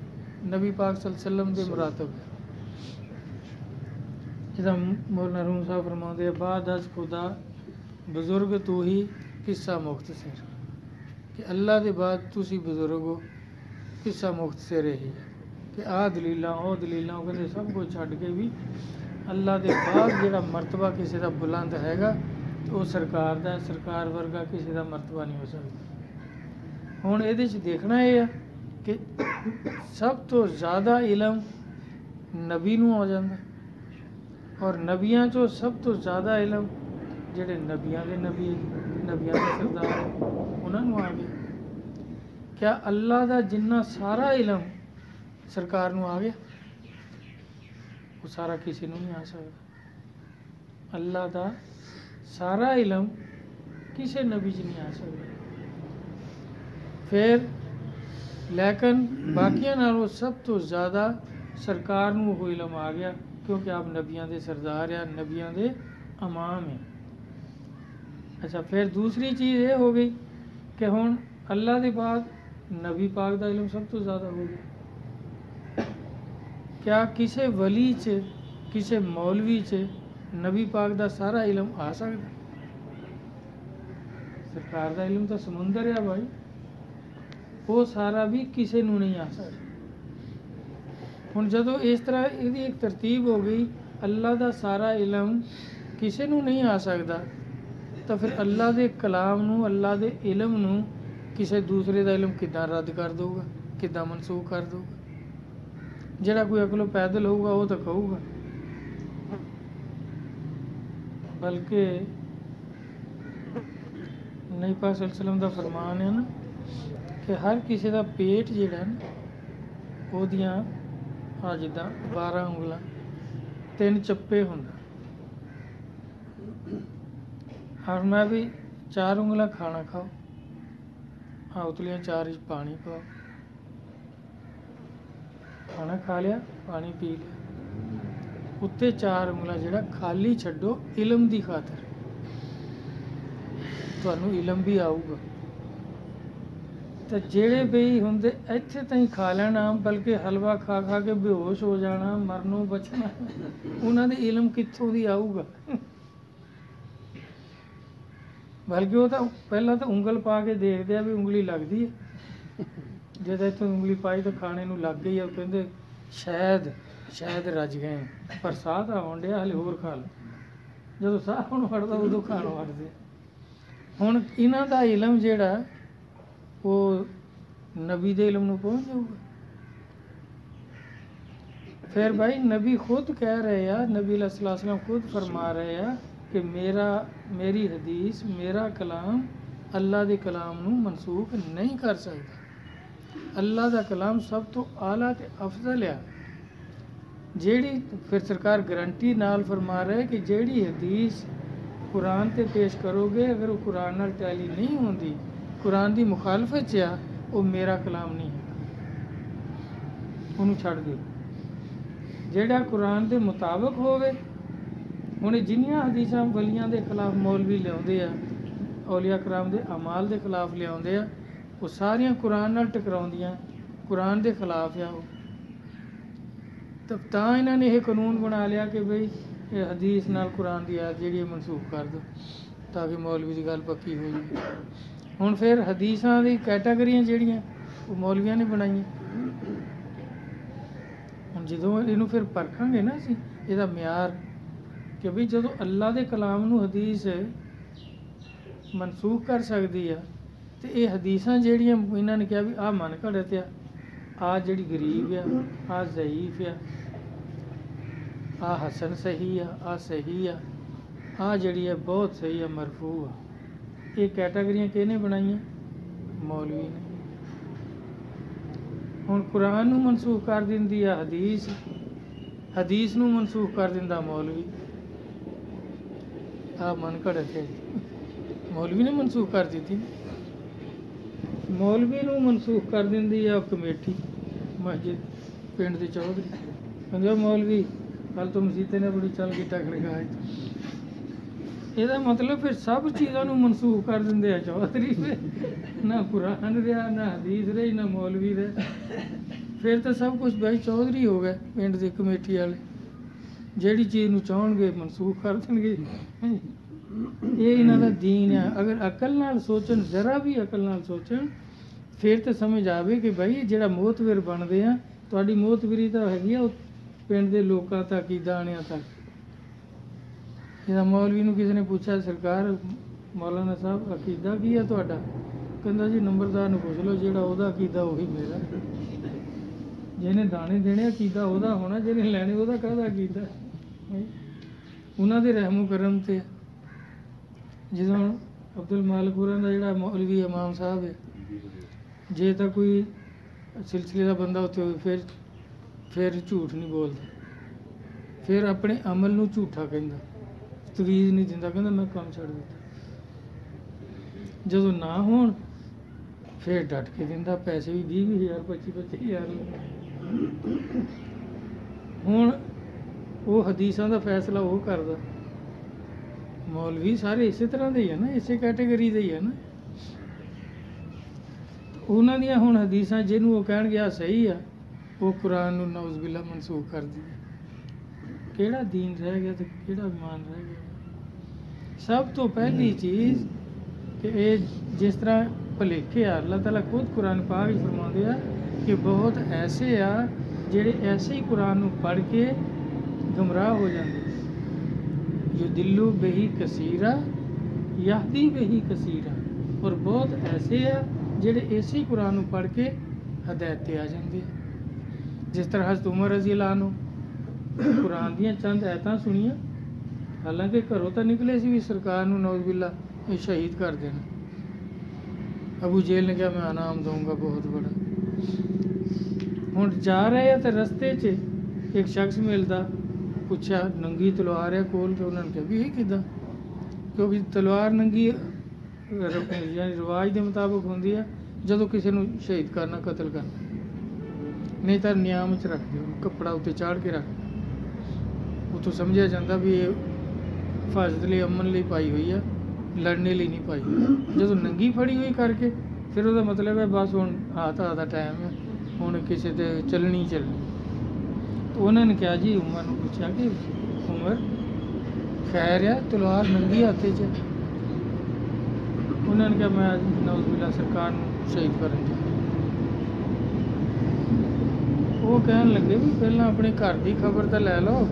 ਨਬੀ ਪਾਕ ਸੱਲੱਲਾਹੁ ਅਲੈਹਿ ਵਸੱਲਮ ਦੇ ਮੁਰਾਤਬ ਹੈ। ਜਿੱਦਾਂ ਮੌਲਾਨਾ ਰੂਮ ਸਾਹਿਬ ਫਰਮਾਉਂਦੇ ਆ, ਬਾਦ ਅਜ਼ ਖੁਦਾ ਬਜ਼ੁਰਗ ਤੂੰ ਹੀ ਕਿੱਸਾ ਮੁਖਤਸਰ, ਕਿ ਅੱਲਾ ਦੇ ਬਾਅਦ ਤੁਸੀਂ ਬਜ਼ੁਰਗ ਹੋ, ਕਿੱਸਾ ਮੁਖਤਸਰ ਇਹੀ ਹੈ ਕਿ ਆਹ ਦਲੀਲਾਂ ਉਹ ਦਲੀਲਾਂ, ਉਹ ਕਹਿੰਦੇ ਸਭ ਕੁਝ ਛੱਡ ਕੇ ਵੀ ਅੱਲਾ ਦੇ ਬਾਅਦ ਜਿਹੜਾ ਮਰਤਬਾ ਕਿਸੇ ਦਾ ਬੁਲੰਦ ਹੈਗਾ ਤੇ ਉਹ ਸਰਕਾਰ ਦਾ, ਸਰਕਾਰ ਵਰਗਾ ਕਿਸੇ ਦਾ ਮਰਤਬਾ ਨਹੀਂ ਹੋ ਸਕਦਾ। ਹੁਣ ਇਹਦੇ 'ਚ ਦੇਖਣਾ ਇਹ ਆ ਕਿ ਸਭ ਤੋਂ ਜ਼ਿਆਦਾ ਇਲਮ ਨਬੀ ਨੂੰ ਹੋ ਜਾਂਦਾ, ਔਰ ਨਬੀਆਂ 'ਚੋਂ ਸਭ ਤੋਂ ਜ਼ਿਆਦਾ ਇਲਮ ਜਿਹੜੇ ਨਬੀਆਂ ਦੇ ਨਬੀ, ਨਬੀਆਂ ਦੇ ਸਰਦਾਰ ਉਹਨਾਂ ਨੂੰ ਆ ਗਿਆ। ਕਿਆ ਅੱਲਾ ਦਾ ਜਿੰਨਾ ਸਾਰਾ ਇਲਮ ਸਰਕਾਰ ਨੂੰ ਆ ਗਿਆ? ਉਹ ਸਾਰਾ ਕਿਸੇ ਨੂੰ ਨਹੀਂ ਆ ਸਕਦਾ। ਅੱਲਾ ਦਾ ਸਾਰਾ ਇਲਮ ਕਿਸੇ ਨਬੀ 'ਚ ਨਹੀਂ ਆ ਸਕਦਾ। ਫਿਰ ਲੇਕਿਨ ਬਾਕੀਆਂ ਨਾਲੋਂ ਸਭ ਤੋਂ ਜ਼ਿਆਦਾ ਸਰਕਾਰ ਨੂੰ ਉਹ ਇਲਮ ਆ ਗਿਆ, ਕਿਉਂਕਿ ਆਪ ਨਬੀਆਂ ਦੇ ਸਰਦਾਰ ਆ, ਨਬੀਆਂ ਦੇ ਇਮਾਮ ਹੈ। ਅੱਛਾ, ਫਿਰ ਦੂਸਰੀ ਚੀਜ਼ ਇਹ ਹੋ ਗਈ ਕਿ ਹੁਣ ਅੱਲਾ ਦੇ ਬਾਅਦ ਨਬੀ ਪਾਕ ਦਾ ਇਲਮ ਸਭ ਤੋਂ ਜ਼ਿਆਦਾ ਹੋ ਗਿਆ। ਕਿਆ ਕਿਸੇ ਵਲੀ 'ਚ, ਕਿਸੇ ਮੌਲਵੀ 'ਚ ਨਬੀ ਪਾਕ ਦਾ ਸਾਰਾ ਇਲਮ ਆ ਸਕਦਾ? ਸਰਕਾਰ ਦਾ ਇਲਮ ਤਾਂ ਸਮੁੰਦਰ ਆ ਭਾਈ, ਉਹ ਸਾਰਾ ਵੀ ਕਿਸੇ ਨੂੰ ਨਹੀਂ ਆ ਸਕਦਾ। ਹੁਣ ਜਦੋਂ ਇਸ ਤਰ੍ਹਾਂ ਇਹਦੀ ਇੱਕ ਤਰਤੀਬ ਹੋ ਗਈ, ਅੱਲਾ ਦਾ ਸਾਰਾ ਇਲਮ ਕਿਸੇ ਨੂੰ ਨਹੀਂ ਆ ਸਕਦਾ, ਤਾਂ ਫਿਰ ਅੱਲਾ ਦੇ ਕਲਾਮ ਨੂੰ, ਅੱਲਾ ਦੇ ਇਲਮ ਨੂੰ ਕਿਸੇ ਦੂਸਰੇ ਦਾ ਇਲਮ ਕਿੱਦਾਂ ਰੱਦ ਕਰ ਦਊਗਾ, ਕਿੱਦਾਂ ਮਨਸੂਖ ਕਰ ਦਊਗਾ? ਜਿਹੜਾ ਕੋਈ ਅਕਲੋਂ ਪੈਦਲ ਹੋਊਗਾ ਉਹ ਤਾਂ ਕਹੂਗਾ। ਬਲਕਿ ਨਬੀ ਪਾਕ ਸੱਲੱਲਾਹੁ ਅਲੈਹਿ ਵਸੱਲਮ ਦਾ ਫਰਮਾਨ ਹੈ ਨਾ ਕਿ ਹਰ ਕਿਸੇ ਦਾ ਪੇਟ ਜਿਹੜਾ ਨਾ ਉਹਦੀਆਂ ਆ ਜਿੱਦਾਂ 12 ਉਂਗਲਾਂ 3 ਚੱਪੇ ਹੁੰਦਾ। ਹਰ ਮੈਂ ਵੀ 4 ਉਂਗਲਾਂ ਖਾਣਾ ਖਾਓ, ਹਾਂ ਉਤਲੀਆਂ 4 ਵਿੱਚ ਪਾਣੀ ਪਾਓ, ਖਾਣਾ ਖਾ ਲਿਆ, ਪਾਣੀ ਪੀ ਲਿਆ, ਉੱਤੇ 4 ਉਂਗਲਾਂ ਜਿਹੜਾ ਖਾਲੀ ਛੱਡੋ ਇਲਮ ਦੀ ਖਾਤਰ, ਤੁਹਾਨੂੰ ਇਲਮ ਵੀ ਆਊਗਾ। ਤੇ ਜਿਹੜੇ ਬਈ ਹੁੰਦੇ ਇੱਥੇ ਤਾਈਂ ਖਾ ਲੈਣਾ, ਬਲਕਿ ਹਲਵਾ ਖਾ ਖਾ ਕੇ ਬੇਹੋਸ਼ ਹੋ ਜਾਣਾ, ਮਰਨੋਂ ਬਚਣਾ, ਉਹਨਾਂ ਦੇ ਇਲਮ ਕਿੱਥੋਂ ਦੀ ਆਊਗਾ? ਬਲਕਿ ਉਹ ਤਾਂ ਪਹਿਲਾਂ ਤਾਂ ਉਂਗਲ ਪਾ ਕੇ ਦੇਖਦੇ ਆ ਵੀ ਉਂਗਲੀ ਲੱਗਦੀ ਹੈ, ਜਦੋਂ ਇੱਥੋਂ ਉਂਗਲੀ ਪਾਈ ਤਾਂ ਖਾਣੇ ਨੂੰ ਲੱਗ ਗਈ ਆ, ਉਹ ਕਹਿੰਦੇ ਸ਼ਾਇਦ ਰੱਜ ਗਏ, ਪਰ ਸਾਹ ਤਾਂ ਆਉਣ ਡਿਆ, ਹਲੇ ਹੋਰ ਖਾ ਲਓ। ਜਦੋਂ ਸਾਹ ਹੁਣ ਹਟਦਾ ਉਦੋਂ ਖਾਣੋਂ ਹਟਦੇ। ਹੁਣ ਇਹਨਾਂ ਦਾ ਇਲਮ ਜਿਹੜਾ ਉਹ ਨਬੀ ਦੇ ਇਲਮ ਨੂੰ ਪਹੁੰਚ ਜਾਊਗਾ। ਫਿਰ ਭਾਈ ਨਬੀ ਖੁਦ ਕਹਿ ਰਹੇ ਆ, ਨਬੀ ਸੱਲੱਲਾਹੁ ਅਲੈਹਿ ਵਸੱਲਮ ਖੁਦ ਫਰਮਾ ਰਹੇ ਆ ਕਿ ਮੇਰੀ ਹਦੀਸ, ਮੇਰਾ ਕਲਾਮ ਅੱਲਾ ਦੇ ਕਲਾਮ ਨੂੰ ਮਨਸੂਖ ਨਹੀਂ ਕਰ ਸਕਦਾ। ਅੱਲਾ ਦਾ ਕਲਾਮ ਸਭ ਤੋਂ ਆਲਾ ਤੇ ਅਫਜ਼ਲ ਆ। ਜਿਹੜੀ ਫਿਰ ਸਰਕਾਰ ਗਰੰਟੀ ਨਾਲ ਫਰਮਾ ਰਹੇ ਕਿ ਜਿਹੜੀ ਹਦੀਸ ਕੁਰਾਨ ਤੇ ਪੇਸ਼ ਕਰੋਗੇ, ਅਗਰ ਉਹ ਕੁਰਾਨ ਨਾਲ ਟੈਲੀ ਨਹੀਂ ਹੁੰਦੀ, ਕੁਰਾਨ ਦੀ ਮੁਖਾਲਫਤ 'ਚ ਆ, ਉਹ ਮੇਰਾ ਕਲਾਮ ਨਹੀਂ ਹੈ, ਉਹਨੂੰ ਛੱਡ ਦਿਓ। ਜਿਹੜਾ ਕੁਰਾਨ ਦੇ ਮੁਤਾਬਕ ਹੋਵੇ, ਹੁਣ ਜਿੰਨੀਆਂ ਹਦੀਸਾਂ ਵਲੀਆਂ ਦੇ ਖਿਲਾਫ ਮੌਲਵੀ ਲਿਆਉਂਦੇ ਆ, ਔਲੀਆ ਕਰਾਮ ਦੇ ਅਮਾਲ ਦੇ ਖਿਲਾਫ ਲਿਆਉਂਦੇ ਆ, ਉਹ ਸਾਰੀਆਂ ਕੁਰਾਨ ਨਾਲ ਟਕਰਾਉਂਦੀਆਂ, ਕੁਰਾਨ ਦੇ ਖਿਲਾਫ ਆ ਉਹ। ਤਾਂ ਇਹਨਾਂ ਨੇ ਇਹ ਕਾਨੂੰਨ ਬਣਾ ਲਿਆ ਕਿ ਬਈ ਇਹ ਹਦੀਸ ਨਾਲ ਕੁਰਾਨ ਦੀ ਆਇਤ ਜਿਹੜੀ ਮਨਸੂਖ ਕਰ ਦਿਓ, ਤਾਂ ਕਿ ਮੌਲਵੀ ਦੀ ਗੱਲ ਪੱਕੀ ਹੋ ਜਾਵੇ। ਹੁਣ ਫਿਰ ਹਦੀਸਾਂ ਦੀ ਕੈਟਾਗਰੀਆਂ ਜਿਹੜੀਆਂ ਉਹ ਮੌਲਵੀਆਂ ਨੇ ਬਣਾਈਆਂ। ਹੁਣ ਜਦੋਂ ਇਹਨੂੰ ਫਿਰ ਪਰਖਾਂਗੇ ਨਾ ਅਸੀਂ ਇਹਦਾ ਮਿਆਰ, ਕਿ ਵੀ ਜਦੋਂ ਅੱਲਾ ਦੇ ਕਲਾਮ ਨੂੰ ਹਦੀਸ ਮਨਸੂਖ ਕਰ ਸਕਦੀ ਆ, ਤੇ ਇਹ ਹਦੀਸਾਂ ਜਿਹੜੀਆਂ ਇਹਨਾਂ ਨੇ ਕਿਹਾ ਵੀ ਆਹ ਮਨ ਘੜਤ ਆ, ਆਹ ਜਿਹੜੀ ਗਰੀਬ ਆ, ਆਹ ਜ਼ਈਫ ਆ, ਆਹ ਹਸਨ ਸਹੀ ਆ, ਆਹ ਸਹੀ ਆ, ਆਹ ਜਿਹੜੀ ਹੈ ਬਹੁਤ ਸਹੀ ਆ, ਮਰਫੂ ਆ, ਇਹ ਕੈਟਾਗਰੀਆਂ ਕਿਹਨੇ ਬਣਾਈਆਂ? ਮੌਲਵੀ ਨੇ। ਹੁਣ ਕੁਰਾਨ ਨੂੰ ਮਨਸੂਖ ਕਰ ਦਿੰਦੀ ਆ ਹਦੀਸ, ਹਦੀਸ ਨੂੰ ਮਨਸੂਖ ਕਰ ਦਿੰਦਾ ਮੌਲਵੀ। ਆਹ ਮਨ ਘੜਤ ਹੈ, ਮੌਲਵੀ ਨੇ ਮਨਸੂਖ ਕਰ ਦਿੱਤੀ। ਮੌਲਵੀ ਨੂੰ ਮਨਸੂਖ ਕਰ ਦਿੰਦੀ ਆ ਕਮੇਟੀ, ਮਸਜਿਦ ਪਿੰਡ ਦੇ ਚੌਧਰੀ, ਕਹਿੰਦੇ ਮੌਲਵੀ ਕੱਲ ਤੋਂ ਮਸੀਤੇ ਨੇ ਬੜੀ ਚੱਲ ਗਈ ਟਕੜਗਾ। ਇਹਦਾ ਮਤਲਬ ਫਿਰ ਸਭ ਚੀਜ਼ਾਂ ਨੂੰ ਮਨਸੂਖ ਕਰ ਦਿੰਦੇ ਆ ਚੌਧਰੀ। ਨਾ ਕੁਰਾਨ ਰਿਹਾ, ਨਾ ਹਦੀਸ ਰਹੀ, ਨਾ ਮੌਲਵੀ ਰਿਹਾ, ਫਿਰ ਤਾਂ ਸਭ ਕੁਝ ਬਾਈ ਚੌਧਰੀ ਹੋ ਗਿਆ ਪਿੰਡ ਦੇ ਕਮੇਟੀ ਵਾਲੇ। ਜਿਹੜੀ ਚੀਜ਼ ਨੂੰ ਚਾਹਣਗੇ ਮਨਸੂਖ ਕਰ ਦੇਣਗੇ। ਇਹ ਇਹਨਾਂ ਦਾ ਦੀਨ ਆ। ਅਗਰ ਅਕਲ ਨਾਲ ਸੋਚਣ, ਜ਼ਰਾ ਵੀ ਅਕਲ ਨਾਲ ਸੋਚਣ, ਫਿਰ ਤਾਂ ਸਮਝ ਆਵੇ ਕਿ ਭਾਈ ਜਿਹੜਾ ਮੋਹਤਵਰ ਬਣਦੇ ਆ, ਤੁਹਾਡੀ ਮੋਹਤਵਰੀ ਤਾਂ ਹੈਗੀ ਆ ਉਹ ਪਿੰਡ ਦੇ ਲੋਕਾਂ ਤੱਕ, ਅਕੀਦਾਨਿਆਂ ਤੱਕ, ਜਿੱਦਾਂ ਮੌਲਵੀ ਨੂੰ ਕਿਸੇ ਨੇ ਪੁੱਛਿਆ, ਸਰਕਾਰ ਮੌਲਾਨਾ ਸਾਹਿਬ ਅਕੀਦਾ ਕੀ ਹੈ ਤੁਹਾਡਾ? ਕਹਿੰਦਾ ਜੀ ਨੰਬਰਦਾਰ ਨੂੰ ਪੁੱਛ ਲਓ, ਜਿਹੜਾ ਉਹਦਾ ਅਕੀਦਾ ਉਹੀ ਮੇਰਾ। ਜਿਹਨੇ ਦਾਣੇ ਦੇਣੇ ਅਕੀਦਾ ਉਹਦਾ ਹੋਣਾ, ਜਿਹਨੇ ਲੈਣੇ ਉਹਦਾ ਕਾਹਦਾ ਅਕੀਦਾ? ਉਹਨਾਂ ਦੇ ਰਹਿਮੋ ਕਰਮ ਤੇ। ਜਦੋਂ ਅਬਦੁਲ ਮਾਲਕਪੁਰਾਂ ਦਾ ਜਿਹੜਾ ਮੌਲਵੀ ਇਮਾਮ ਸਾਹਿਬ ਹੈ, ਜੇ ਤਾਂ ਕੋਈ ਸਿਲਸਿਲੇ ਦਾ ਬੰਦਾ ਉੱਥੇ ਹੋਵੇ ਫਿਰ ਝੂਠ ਨਹੀਂ ਬੋਲਦਾ, ਫਿਰ ਆਪਣੇ ਅਮਲ ਨੂੰ ਝੂਠਾ ਕਹਿੰਦਾ, ਤਵੀਜ਼ ਨਹੀਂ ਦਿੰਦਾ, ਕਹਿੰਦਾ ਮੈਂ ਕੰਮ ਛੱਡ ਦਿੱਤਾ। ਜਦੋਂ ਨਾ ਹੋਣ ਫਿਰ ਡਟ ਕੇ ਦਿੰਦਾ, ਪੈਸੇ ਵੀ 20,000 25,000। ਹੁਣ ਉਹ ਹਦੀਸਾਂ ਦਾ ਫੈਸਲਾ ਉਹ ਕਰਦਾ। ਮੌਲਵੀ ਸਾਰੇ ਇਸੇ ਤਰ੍ਹਾਂ ਦੇ ਹੀ ਆ ਨਾ, ਇਸੇ ਕੈਟੇਗਰੀ ਦੇ ਹੀ ਆ ਨਾ। ਉਹਨਾਂ ਦੀਆਂ ਹੁਣ ਹਦੀਸਾਂ ਜਿਹਨੂੰ ਉਹ ਕਹਿਣਗੇ ਆ ਸਹੀ ਆ, ਉਹ ਕੁਰਾਨ ਨੂੰ ਨੌਜ਼ ਬਿਲਾ ਮਨਸੂਖ ਕਰ ਦਿੰਦੇ। ਕਿਹੜਾ ਦੀਨ ਰਹਿ ਗਿਆ ਤੇ ਕਿਹੜਾ ਇਮਾਨ ਰਹਿ ਗਿਆ? ਸਭ ਤੋਂ ਪਹਿਲੀ ਚੀਜ਼ ਕਿ ਇਹ ਜਿਸ ਤਰ੍ਹਾਂ ਭੁਲੇਖੇ ਆ, ਅੱਲਾਹ ਤਾਲਾ ਖੁਦ ਕੁਰਾਨ ਪਾਕ ਵਿੱਚ ਫਰਮਾਉਂਦੇ ਆ ਕਿ ਬਹੁਤ ਐਸੇ ਆ ਜਿਹੜੇ ਐਸੇ ਹੀ ਕੁਰਾਨ ਨੂੰ ਪੜ੍ਹ ਕੇ ਗੁੰਮਰਾਹ ਹੋ ਜਾਂਦੇ। ਯੁਦਿੱਲੂ ਬਿਹੀ ਕਸੀਰਾ ਯਹਦੀ ਬਿਹੀ ਕਸੀਰਾ। ਔਰ ਬਹੁਤ ਐਸੇ ਆ ਜਿਹੜੇ ਇਸੇ ਹੀ ਕੁਰਾਨ ਨੂੰ ਪੜ੍ਹ ਕੇ ਹਦਾਇਤ 'ਤੇ ਆ ਜਾਂਦੇ। ਜਿਸ ਤਰ੍ਹਾਂ ਹਜ਼ਰਤ ਉਮਰ ਰਜ਼ੀ ਅੱਲਾਹ ਨੂੰ ਕੁਰਾਨ ਦੀਆਂ ਚੰਦ ਐਤਾਂ ਸੁਣੀਆਂ, ਹਾਲਾਂਕਿ ਘਰੋਂ ਤਾਂ ਨਿਕਲੇ ਸੀ ਵੀ ਸਰਕਾਰ ਨੂੰ ਨੌਜ਼ ਬਿੱਲਾ ਇਹ ਸ਼ਹੀਦ ਕਰ ਦੇਣਾ। ਅਬੂ ਜੇਲ ਨੇ ਕਿਹਾ ਮੈਂ ਇਨਾਮ ਦਊਂਗਾ ਬਹੁਤ ਬੜਾ। ਹੁਣ ਜਾ ਰਹੇ ਆ ਤਾਂ ਰਸਤੇ 'ਚ ਇੱਕ ਸ਼ਖਸ ਮਿਲਦਾ, ਪੁੱਛਿਆ ਨੰਗੀ ਤਲਵਾਰ ਹੈ ਕੋਲ, ਤੇ ਉਹਨਾਂ ਨੇ ਕਿਹਾ ਵੀ ਇਹ ਕਿੱਦਾਂ? ਕਿਉਂਕਿ ਤਲਵਾਰ ਨੰਗੀ ਯਾਨੀ ਰਿਵਾਜ ਦੇ ਮੁਤਾਬਕ ਹੁੰਦੀ ਹੈ ਜਦੋਂ ਕਿਸੇ ਨੂੰ ਸ਼ਹੀਦ ਕਰਨਾ, ਕਤਲ ਕਰਨਾ, ਨਹੀਂ ਤਾਂ ਨਿਆਮ 'ਚ ਰੱਖ ਦਿਓ, ਕੱਪੜਾ ਉੱਤੇ ਚਾੜ੍ਹ ਕੇ ਰੱਖ। ਉੱਥੋਂ ਸਮਝਿਆ ਜਾਂਦਾ ਵੀ ਇਹ ਹਿਫਾਜ਼ਤ ਲਈ, ਅਮਨ ਲਈ ਪਾਈ ਹੋਈ ਆ, ਲੜਨੇ ਲਈ ਨਹੀਂ ਪਾਈ। ਜਦੋਂ ਨੰਗੀ ਫੜੀ ਹੋਈ ਕਰਕੇ ਫਿਰ ਉਹਦਾ ਮਤਲਬ ਹੈ ਬਸ ਹੁਣ ਹਾਥ ਦਾ ਟਾਈਮ ਹੈ, ਹੁਣ ਕਿਸੇ 'ਤੇ ਚੱਲਣੀ। ਉਹਨਾਂ ਨੇ ਕਿਹਾ ਜੀ, ਉਮਰ ਨੂੰ ਪੁੱਛਿਆ ਕਿ ਉਮਰ ਖੈਰ ਆ, ਤਲਵਾਰ ਨੰਗੀ ਹੱਥ 'ਚ। ਉਹਨਾਂ ਨੇ ਕਿਹਾ ਮੈਂ ਨੌਜ਼ ਬਿੱਲਾ ਸਰਕਾਰ ਨੂੰ ਸ਼ਹੀਦ ਕਰਨ ਜਾ। ਉਹ ਕਹਿਣ ਲੱਗੇ ਵੀ ਪਹਿਲਾਂ ਆਪਣੇ ਘਰ ਦੀ ਖਬਰ ਤਾਂ ਲੈ ਲਓ,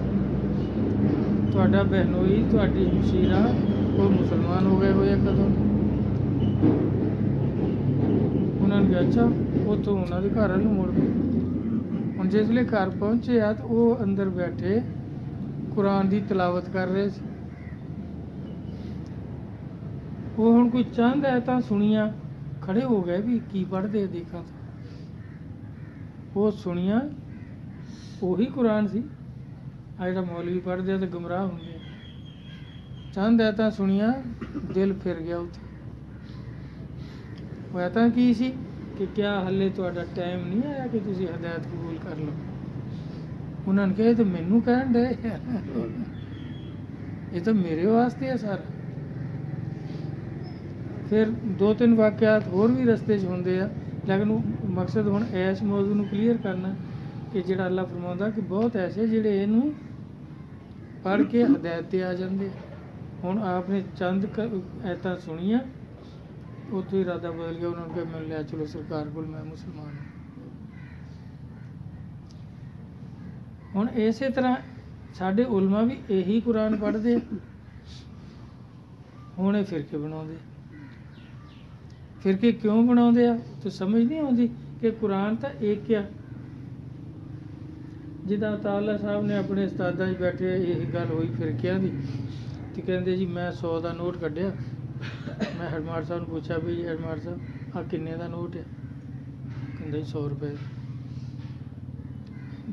ਤੁਹਾਡਾ ਬਹਿਨੋਈ, ਤੁਹਾਡੀ ਹਮਸ਼ੀਰਾ ਉਹ ਮੁਸਲਮਾਨ ਹੋ ਗਏ ਹੋਏ ਕਦੋਂ? ਉਹਨਾਂ ਨੇ ਕਿਹਾ ਅੱਛਾ। ਉੱਥੋਂ ਉਹਨਾਂ ਦੇ ਘਰ ਨੂੰ ਮੁੜ ਗਏ। ਹੁਣ ਜਿਸ ਵੇਲੇ ਘਰ ਪਹੁੰਚੇ ਆ ਤਾਂ ਉਹ ਅੰਦਰ ਬੈਠੇ ਕੁਰਾਨ ਦੀ ਤਿਲਾਵਤ ਕਰ ਰਹੇ ਸੀ। ਉਹ ਹੁਣ ਕੋਈ ਚੰਦ ਐਤਾਂ ਸੁਣੀਆਂ, ਖੜੇ ਹੋ ਗਏ ਵੀ ਕੀ ਪੜ੍ਹਦੇ ਦੇਖਾਂ। ਉਹ ਸੁਣੀਆਂ, ਉਹੀ ਕੁਰਾਨ ਸੀ ਆ ਜਿਹੜਾ ਮੌਲਵੀ ਪੜ੍ਹਦੇ ਆ ਤੇ ਗੁੰਮਰਾਹ ਹੁੰਦੇ ਆ। ਚੰਦ ਐਤਾਂ ਸੁਣੀਆਂ, ਦਿਲ ਫਿਰ ਗਿਆ ਉੱਥੇ। ਉਹ ਐਤਾਂ ਕੀ ਸੀ ਕਿ ਕਿਆ ਹਾਲੇ ਤੁਹਾਡਾ ਟਾਈਮ ਨਹੀਂ ਆਇਆ ਕਿ ਤੁਸੀਂ ਹਦਾਇਤ ਕਬੂਲ ਕਰ ਲਓ? ਉਹਨਾਂ ਨੇ ਕਿਹਾ ਇਹ ਤਾਂ ਮੈਨੂੰ ਕਹਿਣ ਦੇ, ਇਹ ਤਾਂ ਮੇਰੇ ਵਾਸਤੇ ਹੈ ਸਾਰਾ। ਫਿਰ 2-3 ਵਾਕਿਆਤ ਹੋਰ ਵੀ ਰਸਤੇ 'ਚ ਹੁੰਦੇ ਆ, ਲੇਕਿਨ ਉਹ ਮਕਸਦ ਹੁਣ ਇਸ ਮੌਜੂ ਨੂੰ ਕਲੀਅਰ ਕਰਨਾ ਕਿ ਜਿਹੜਾ ਅੱਲਾਹ ਫਰਮਾਉਂਦਾ ਕਿ ਬਹੁਤ ਐਸੇ ਜਿਹੜੇ ਇਹਨੂੰ ਪੜ੍ਹ ਕੇ ਹਦਾਇਤ 'ਤੇ ਆ ਜਾਂਦੇ। ਹੁਣ ਆਪ ਨੇ ਚੰਦ ਐਤਾਂ ਸੁਣੀਆਂ, ਉੱਥੋਂ ਇਰਾਦਾ ਬਦਲ ਗਿਆ। ਉਹਨਾਂ ਨੂੰ ਕਿਹਾ ਮੈਨੂੰ ਲਿਆ ਚਲੋ ਸਰਕਾਰ ਕੋਲ, ਮੈਂ ਮੁਸਲਮਾਨ ਹਾਂ। ਹੁਣ ਇਸੇ ਤਰ੍ਹਾਂ ਸਾਡੇ ਉਲਮਾ ਵੀ ਇਹੀ ਕੁਰਾਨ ਪੜ੍ਹਦੇ ਆ। ਹੁਣ ਇਹ ਫਿਰਕੇ ਬਣਾਉਂਦੇ। ਫਿਰਕੇ ਕਿਉਂ ਬਣਾਉਂਦੇ ਆ? ਤੇ ਸਮਝ ਨਹੀਂ ਆਉਂਦੀ ਕਿ ਕੁਰਾਨ ਤਾਂ ਇੱਕ ਆ। ਜਿੱਦਾਂ ਤਾਲਾ ਸਾਹਿਬ ਨੇ ਆਪਣੇ ਉਸਤਾਦਾਂ 'ਚ ਬੈਠੇ ਇਹ ਗੱਲ ਹੋਈ ਫਿਰਕਿਆਂ ਦੀ, ਤੇ ਕਹਿੰਦੇ ਜੀ ਮੈਂ 100 ਦਾ ਨੋਟ ਕੱਢਿਆ। ਮੈਂ ਹੈਡਮਾਸਟਰ ਸਾਹਿਬ ਨੂੰ ਪੁੱਛਿਆ ਵੀ ਹੈਡਮਾਸਟਰ ਸਾਹਿਬ ਆਹ ਕਿੰਨੇ ਦਾ ਨੋਟ ਹੈ? ਕਹਿੰਦਾ ਜੀ 100 ਰੁਪਏ।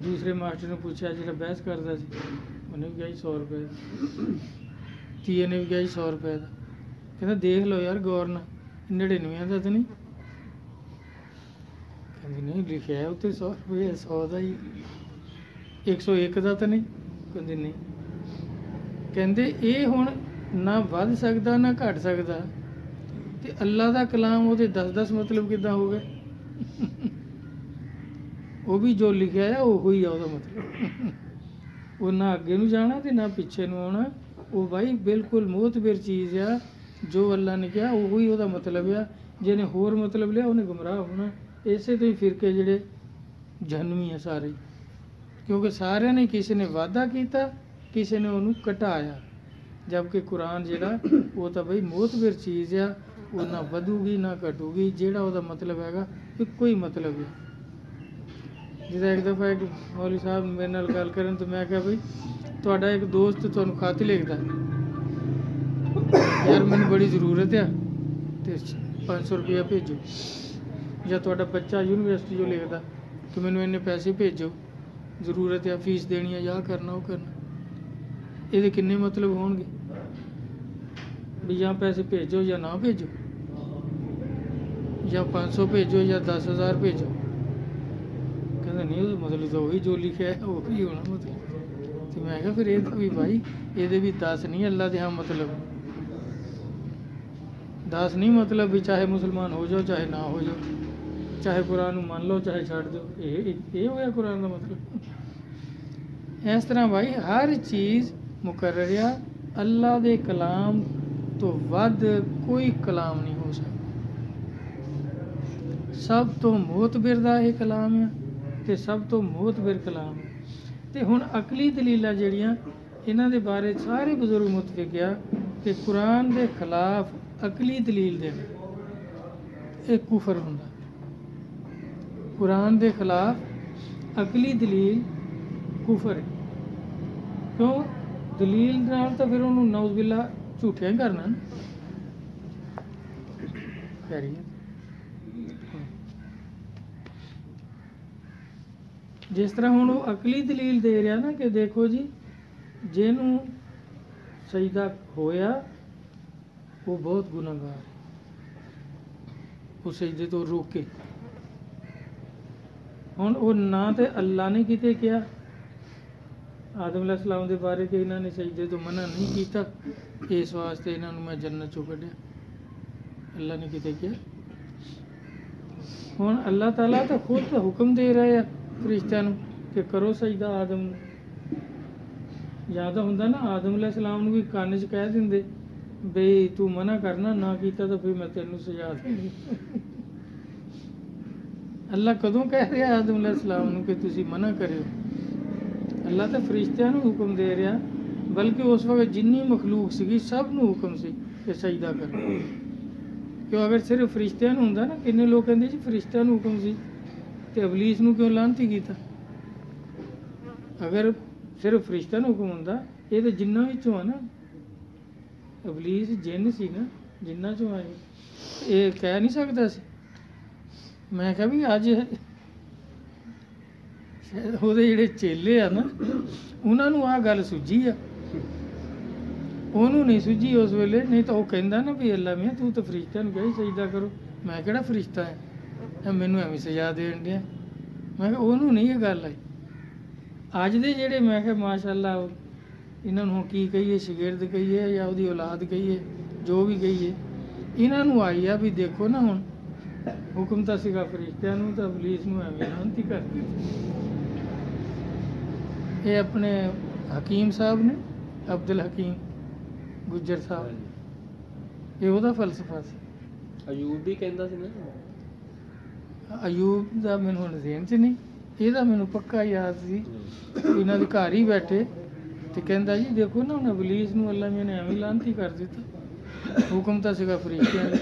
ਦੂਸਰੇ ਮਾਸਟਰ ਨੂੰ ਪੁੱਛਿਆ ਜਿਹੜਾ ਬਹਿਸ ਕਰਦਾ ਸੀ, ਉਹਨੇ ਵੀ ਕਿਹਾ ਜੀ 100 ਰੁਪਏ ਦਾ। ਤੀਏ ਨੇ ਵੀ ਕਿਹਾ ਜੀ 100 ਰੁਪਏ ਦਾ। ਕਹਿੰਦਾ ਦੇਖ ਲਓ ਯਾਰ ਗੌਰ ਨਾਲ, 99 ਦਾ ਤਾਂ ਨਹੀਂ? ਕਹਿੰਦੀ ਨਹੀਂ ਲਿਖਿਆ ਉੱਤੇ 100 ਰੁਪਏ, 100 ਦਾ ਹੀ। 101 ਦਾ ਤਾਂ ਨਹੀਂ? ਕਹਿੰਦੇ ਨਹੀਂ। ਕਹਿੰਦੇ ਇਹ ਹੁਣ ਨਾ ਵੱਧ ਸਕਦਾ ਨਾ ਘਟ ਸਕਦਾ, ਤੇ ਅੱਲਾ ਦਾ ਕਲਾਮ ਉਹਦੇ 10-10 ਮਤਲਬ ਕਿੱਦਾਂ ਹੋ ਗਏ? ਉਹ ਵੀ ਜੋ ਲਿਖਿਆ ਆ ਉਹੋ ਹੀ ਆ ਉਹਦਾ ਮਤਲਬ। ਉਹ ਨਾ ਅੱਗੇ ਨੂੰ ਜਾਣਾ ਤੇ ਨਾ ਪਿੱਛੇ ਨੂੰ ਆਉਣਾ। ਉਹ ਬਾਈ ਬਿਲਕੁਲ ਮੋਤਬਰ ਚੀਜ਼ ਆ। ਜੋ ਅੱਲਾ ਨੇ ਕਿਹਾ ਉਹੋ ਹੀ ਉਹਦਾ ਮਤਲਬ ਆ। ਜਿਹਨੇ ਹੋਰ ਮਤਲਬ ਲਿਆ ਉਹਨੇ ਗੁੰਮਰਾਹ ਹੋਣਾ। ਇਸੇ ਤੋਂ ਹੀ ਫਿਰਕੇ ਜਿਹੜੇ ਜਹਨਮੀ ਆ ਸਾਰੇ, ਕਿਉਂਕਿ ਸਾਰਿਆਂ ਨੇ ਕਿਸੇ ਨੇ ਵਾਅਦਾ ਕੀਤਾ, ਕਿਸੇ ਨੇ ਉਹਨੂੰ ਘਟਾਇਆ। जबकि कुरान जिहड़ा वो तो बई मोहतबर चीज़ आ, वो ना वधूगी ना घटूगी, जिहड़ा ਉਹਦਾ मतलब हैगा ਇੱਕੋ ਹੀ मतलब है। जिदा एक दफ़ा एक मौलवी साहब मेरे नाल गल करन तो मैं कहा बई ਤੁਹਾਡਾ एक दोस्त ਤੁਹਾਨੂੰ खत लिखदा यार मैनूं बड़ी ज़रूरत आ ते 500 रुपया भेजो, ਜਾਂ ਤੁਹਾਡਾ ਬੱਚਾ यूनिवर्सिटी चों लिखदा कि मैनूं इन्ने पैसे भेजो, ज़रूरत है फीस देनी है, या करना वो करना, ये किन्ने मतलब होणगे भी या पैसे भेजो या ना भेजो, या 500 भेजो या 10,000 भेजो। कहते नहीं वो मतलब तो वही जो लिखा है वो ही होना मतलब। तो मैं कहा फिर ये भी भाई ये भी 10 नहीं अल्लाह के हाँ मतलब 10 नहीं मतलब भी चाहे मुसलमान हो जाओ चाहे ना हो जाओ, चाहे कुरान मान लो चाहे छड़ दो, ये होया कुरान का मतलब। इस तरह भाई हर चीज़ मुकर्रर आ, अल्लाह के कलाम तो वध कोई कलाम नहीं हो सकता। सब तो मोहतबिर दा ये कलाम है ते सब तो मोहतबिर कलाम है। ते हुण अकली दलीलां जिहड़ियां इन्हां दे बारे सारे बजुर्ग मुतफिक आ कि कुरान दे खिलाफ अकली दलील देना ये कुफर हुंदा। कुरान दे खिलाफ अकली दलील कुफर है, क्यों दलील नाल तो फिर उन्होंने नौज़बिल्ला झूठिया ही करना ना। जिस तरह हुण वो अकली दलील दे रहा ना कि देखो जी जिन्हों सजदा होया वो बहुत गुनाहगार है, वो सजदे तो रोके। हुण वो ना तो अल्लाह ने किते किया आदम अलैहिस्सलाम के बारे कि इन्होंने सजदे तो मना नहीं किया, इस वास्ते इन्होंने मैं जन्नत चों कढ़िया, अल्लाह ने किते किया। हुण अल्लाह ताला तो खुद तो हुक्म दे रहे हैं फरिश्तियां नूं कि करो सजदा आदम नूं। या तो हुंदा ना आदम अलैहिस्सलाम नूं भी कन्न च कह दिंदे बई तू मना करना ना किया तो फिर मैं तेनों सजा दूंगी। अल्लाह कदों कह रहा आदम अलैहिस्सलाम नूं कि तुसीं मना करियो? अल्लाह तो फरिश्तियां नूं हुक्म दे रहा, बल्कि उस वक्त जिन्नी मखलूक सी सब नूं हुक्म सी कि सजदा करो। क्यों अगर सिर्फ फरिश्तियां नूं हुंदा ना, किन्ने लोग कहंदे जी फरिश्तियां नूं हुक्म सी ते इबलीस नूं क्यों लानती कीता? अगर सिर्फ फरिश्तियां नूं हुक्म हुंदा, ये तो जिन्ना विचों आ ना, इबलीस जिन्न सी ना, जिन्ना चों आए, ये कह नहीं सकता सी। मैं कहा भी अज ਉਹਦੇ ਜਿਹੜੇ ਚੇਲੇ ਆ ਨਾ ਉਹਨਾਂ ਨੂੰ ਆਹ ਗੱਲ ਸੁੱਝੀ ਆ, ਉਹਨੂੰ ਨਹੀਂ ਸੁੱਝੀ ਉਸ ਵੇਲੇ। ਨਹੀਂ ਤਾਂ ਉਹ ਕਹਿੰਦਾ ਨਾ ਵੀ ਅੱਲਾ ਮੀਆਂ ਤੂੰ ਤਾਂ ਫਰਿਸ਼ਤਿਆਂ ਨੂੰ ਕਿਹਾ ਸਜਦਾ ਕਰੋ, ਮੈਂ ਕਿਹੜਾ ਫਰਿਸ਼ਤਾ ਹੈ ਮੈਨੂੰ ਐਵੇਂ ਸਜ਼ਾ ਦੇਣ ਡਿਆ। ਮੈਂ ਕਿਹਾ ਉਹਨੂੰ ਨਹੀਂ ਇਹ ਗੱਲ ਆਈ। ਅੱਜ ਦੇ ਜਿਹੜੇ ਮੈਂ ਕਿਹਾ ਮਾਸ਼ਾਅੱਲਾ ਇਹਨਾਂ ਨੂੰ ਕੀ ਕਹੀਏ, ਸ਼ਾਗਿਰਦ ਕਹੀਏ ਜਾਂ ਉਹਦੀ ਔਲਾਦ ਕਹੀਏ, ਜੋ ਵੀ ਕਹੀਏ, ਇਹਨਾਂ ਨੂੰ ਆਈ ਆ ਵੀ ਦੇਖੋ ਨਾ ਹੁਣ ਹੁਕਮ ਤਾਂ ਸੀਗਾ ਫਰਿਸ਼ਤਿਆਂ ਨੂੰ, ਤਾਂ ਇਬਲੀਸ ਨੂੰ ਐਵੇਂ ਲਾਨਤੀ ਕਰ ਦਿੱਤੀ। ये अपने हकीम साहब ने अब्दुल हकीम गुज्जर साहब, ये ਉਹਦਾ ਫਲਸਫਾ ਸੀ। ਅਯੂਬ ਵੀ ਕਹਿੰਦਾ ਸੀ ਨਾ, ਅਯੂਬ ਦਾ ਮੈਨੂੰ ਹੁਣ ਜ਼ਿਹਨ 'ਚ ਨਹੀਂ, ਇਹਦਾ ਮੈਨੂੰ ਪੱਕਾ ਯਾਦ ਸੀ। ਇਹਨਾਂ ਦੇ ਘਰ ਹੀ ਬੈਠੇ ਤੇ ਕਹਿੰਦਾ ਜੀ ਦੇਖੋ ਨਾ ਹੁਣ ਇਬਲੀਸ ਨੂੰ ਅੱਲਾ ਨੇ ਐਵੇਂ ਲਾਨਤੀ ਕਰ ਦਿੱਤਾ, ਹੁਕਮ ਤਾਂ ਸੀਗਾ ਫਰਿਸ਼ਤਿਆਂ ਦਾ,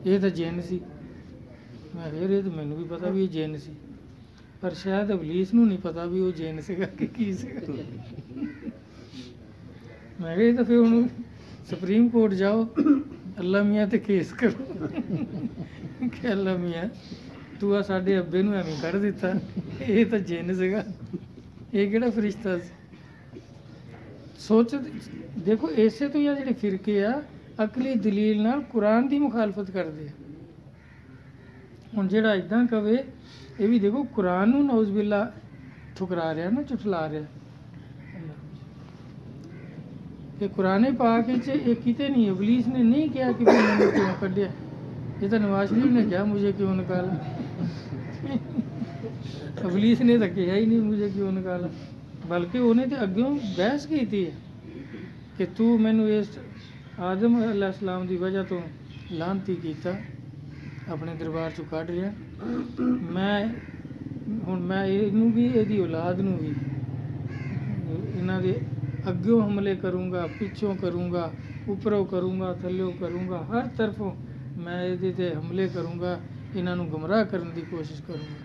ਇਹ ਤਾਂ ਜਿੰਨ ਸੀ। ਮੈਂ ਫਿਰ ਇਹ ਤਾਂ ਮੈਨੂੰ ਵੀ ਪਤਾ ਵੀ ਇਹ ਜਿੰਨ ਸੀ, पर शायद इबलीस नूं नहीं पता भी वो जिन सीगा कि की सीगा। मैं कहा तो फिर हुण सुप्रीम कोर्ट जाओ अल्लाह मियाँ ते केस करो कि अल्लाह मियाँ तू आ साडे अब्बे नूं एवें कर दिता, ये तो जिन सीगा, ये किहड़ा फरिश्ता सी। सोच देखो इसे तो यह जिहड़े फिरके आ अकली दलील नाल कुरान की मुखालफत करदे आ। हुण जिहड़ा इदां कवे ये भी देखो कुरान नूं नौज़बिल्ला ठुकरा रहा ना, झुठला रहा कि कुरान पाक ये किते नहीं, इबलीस ने नहीं कहा कि मैंने क्यों कढ़िया, ये तो नवाज शरीफ ने कहा मुझे क्यों निकाला। इबलीस ने तो कहा ही नहीं मुझे क्यों निकाला, बल्कि उन्हें तो अग्यों बहस की थी कि तू मैनू इस आदम अलैहिस्सलाम की वजह तो लानती कीता, अपने दरबार चों कढ़ रहा। मैं हुण मैं इनू भी इहदी औलाद नूं भी इन्हां दे अग्गों हमले करूँगा, पिछों करूँगा, उपरों करूँगा, थल्लों करूँगा, हर तरफों मैं ਇਹਦੇ ਤੇ हमले करूँगा, ਇਹਨਾਂ ਨੂੰ ਗੁੰਮਰਾਹ ਕਰਨ ਦੀ ਕੋਸ਼ਿਸ਼ ਕਰੂੰਗਾ।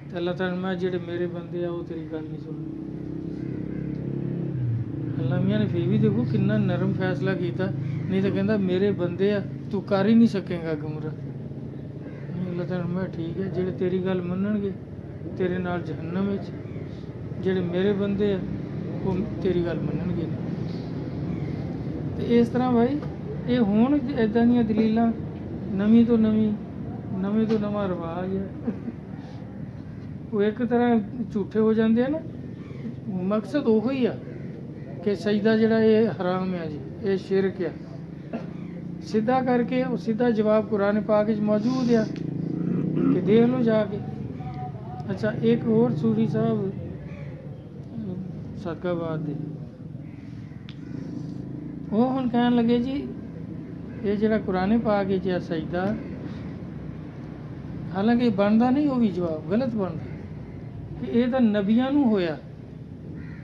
ਤੇ ਅੱਲਾਹ ਤਾਲਾ ਮੈਂ ਜਿਹੜੇ ਮੇਰੇ ਬੰਦੇ ਆ ਉਹ ਤੇਰੀ ਗੱਲ ਨਹੀਂ ਸੁਣਦੇ। ਅੱਲਾਹ ਮੀਆਂ ਨੇ ਫਿਰ ਵੀ ਦੇਖੋ ਕਿੰਨਾ ਨਰਮ ਫੈਸਲਾ ਕੀਤਾ, ਨਹੀਂ ਤਾਂ ਕਹਿੰਦਾ ਮੇਰੇ ਬੰਦੇ ਆ ਤੂੰ ਕਰ ਹੀ ਨਹੀਂ ਸਕੇਗਾ ਗੁੰਮਰਾਹ। ਅੱਲਾਹ ਤਾਲਾ ਮੈਂ ਠੀਕ ਹੈ, ਜਿਹੜੇ ਤੇਰੀ ਗੱਲ ਮੰਨਣਗੇ ਤੇਰੇ ਨਾਲ ਜਹੰਨਮ ਵਿੱਚ, ਜਿਹੜੇ ਮੇਰੇ ਬੰਦੇ ਆ ਉਹ ਤੇਰੀ ਗੱਲ ਮੰਨਣਗੇ। ਤੇ ਇਸ ਤਰ੍ਹਾਂ ਭਾਈ ਇਹ ਹੁਣ ਇੱਦਾਂ ਦੀਆਂ ਦਲੀਲਾਂ ਨਵੀਂ ਤੋਂ ਨਵੀਂ, ਨਵੇਂ ਤੋਂ ਨਵਾਂ ਰਿਵਾਜ ਹੈ। ਉਹ ਇੱਕ ਤਰ੍ਹਾਂ ਝੂਠੇ ਹੋ ਜਾਂਦੇ ਆ ਨਾ, ਮਕਸਦ ਉਹੋ ਹੀ ਆ ਕਿ ਸਜਦਾ ਜਿਹੜਾ ਇਹ ਹਰਾਮ ਆ ਜੀ, ਇਹ ਸ਼ਿਰਕ ਆ। ਸਿੱਧਾ ਕਰਕੇ ਉਹ ਸਿੱਧਾ ਜਵਾਬ ਕੁਰਾਨ ਪਾਕ ਵਿੱਚ ਮੌਜੂਦ ਆ ਕਿ ਦੇਖ ਲਓ ਜਾ ਕੇ। ਅੱਛਾ ਇੱਕ ਹੋਰ ਸੂਰੀ ਸਾਹਿਬ ਸਦਕਾਬਾਦ ਦੇ, ਉਹ ਹੁਣ ਕਹਿਣ ਲੱਗੇ ਜੀ ਇਹ ਜਿਹੜਾ ਕੁਰਾਨ ਪਾਕ ਵਿੱਚ ਆ ਸਜਦਾ, ਹਾਲਾਂਕਿ ਬਣਦਾ ਨਹੀਂ ਉਹ ਵੀ ਜਵਾਬ ਗਲਤ ਬਣਦਾ ਕਿ ਇਹ ਤਾਂ ਨਬੀਆਂ ਨੂੰ ਹੋਇਆ,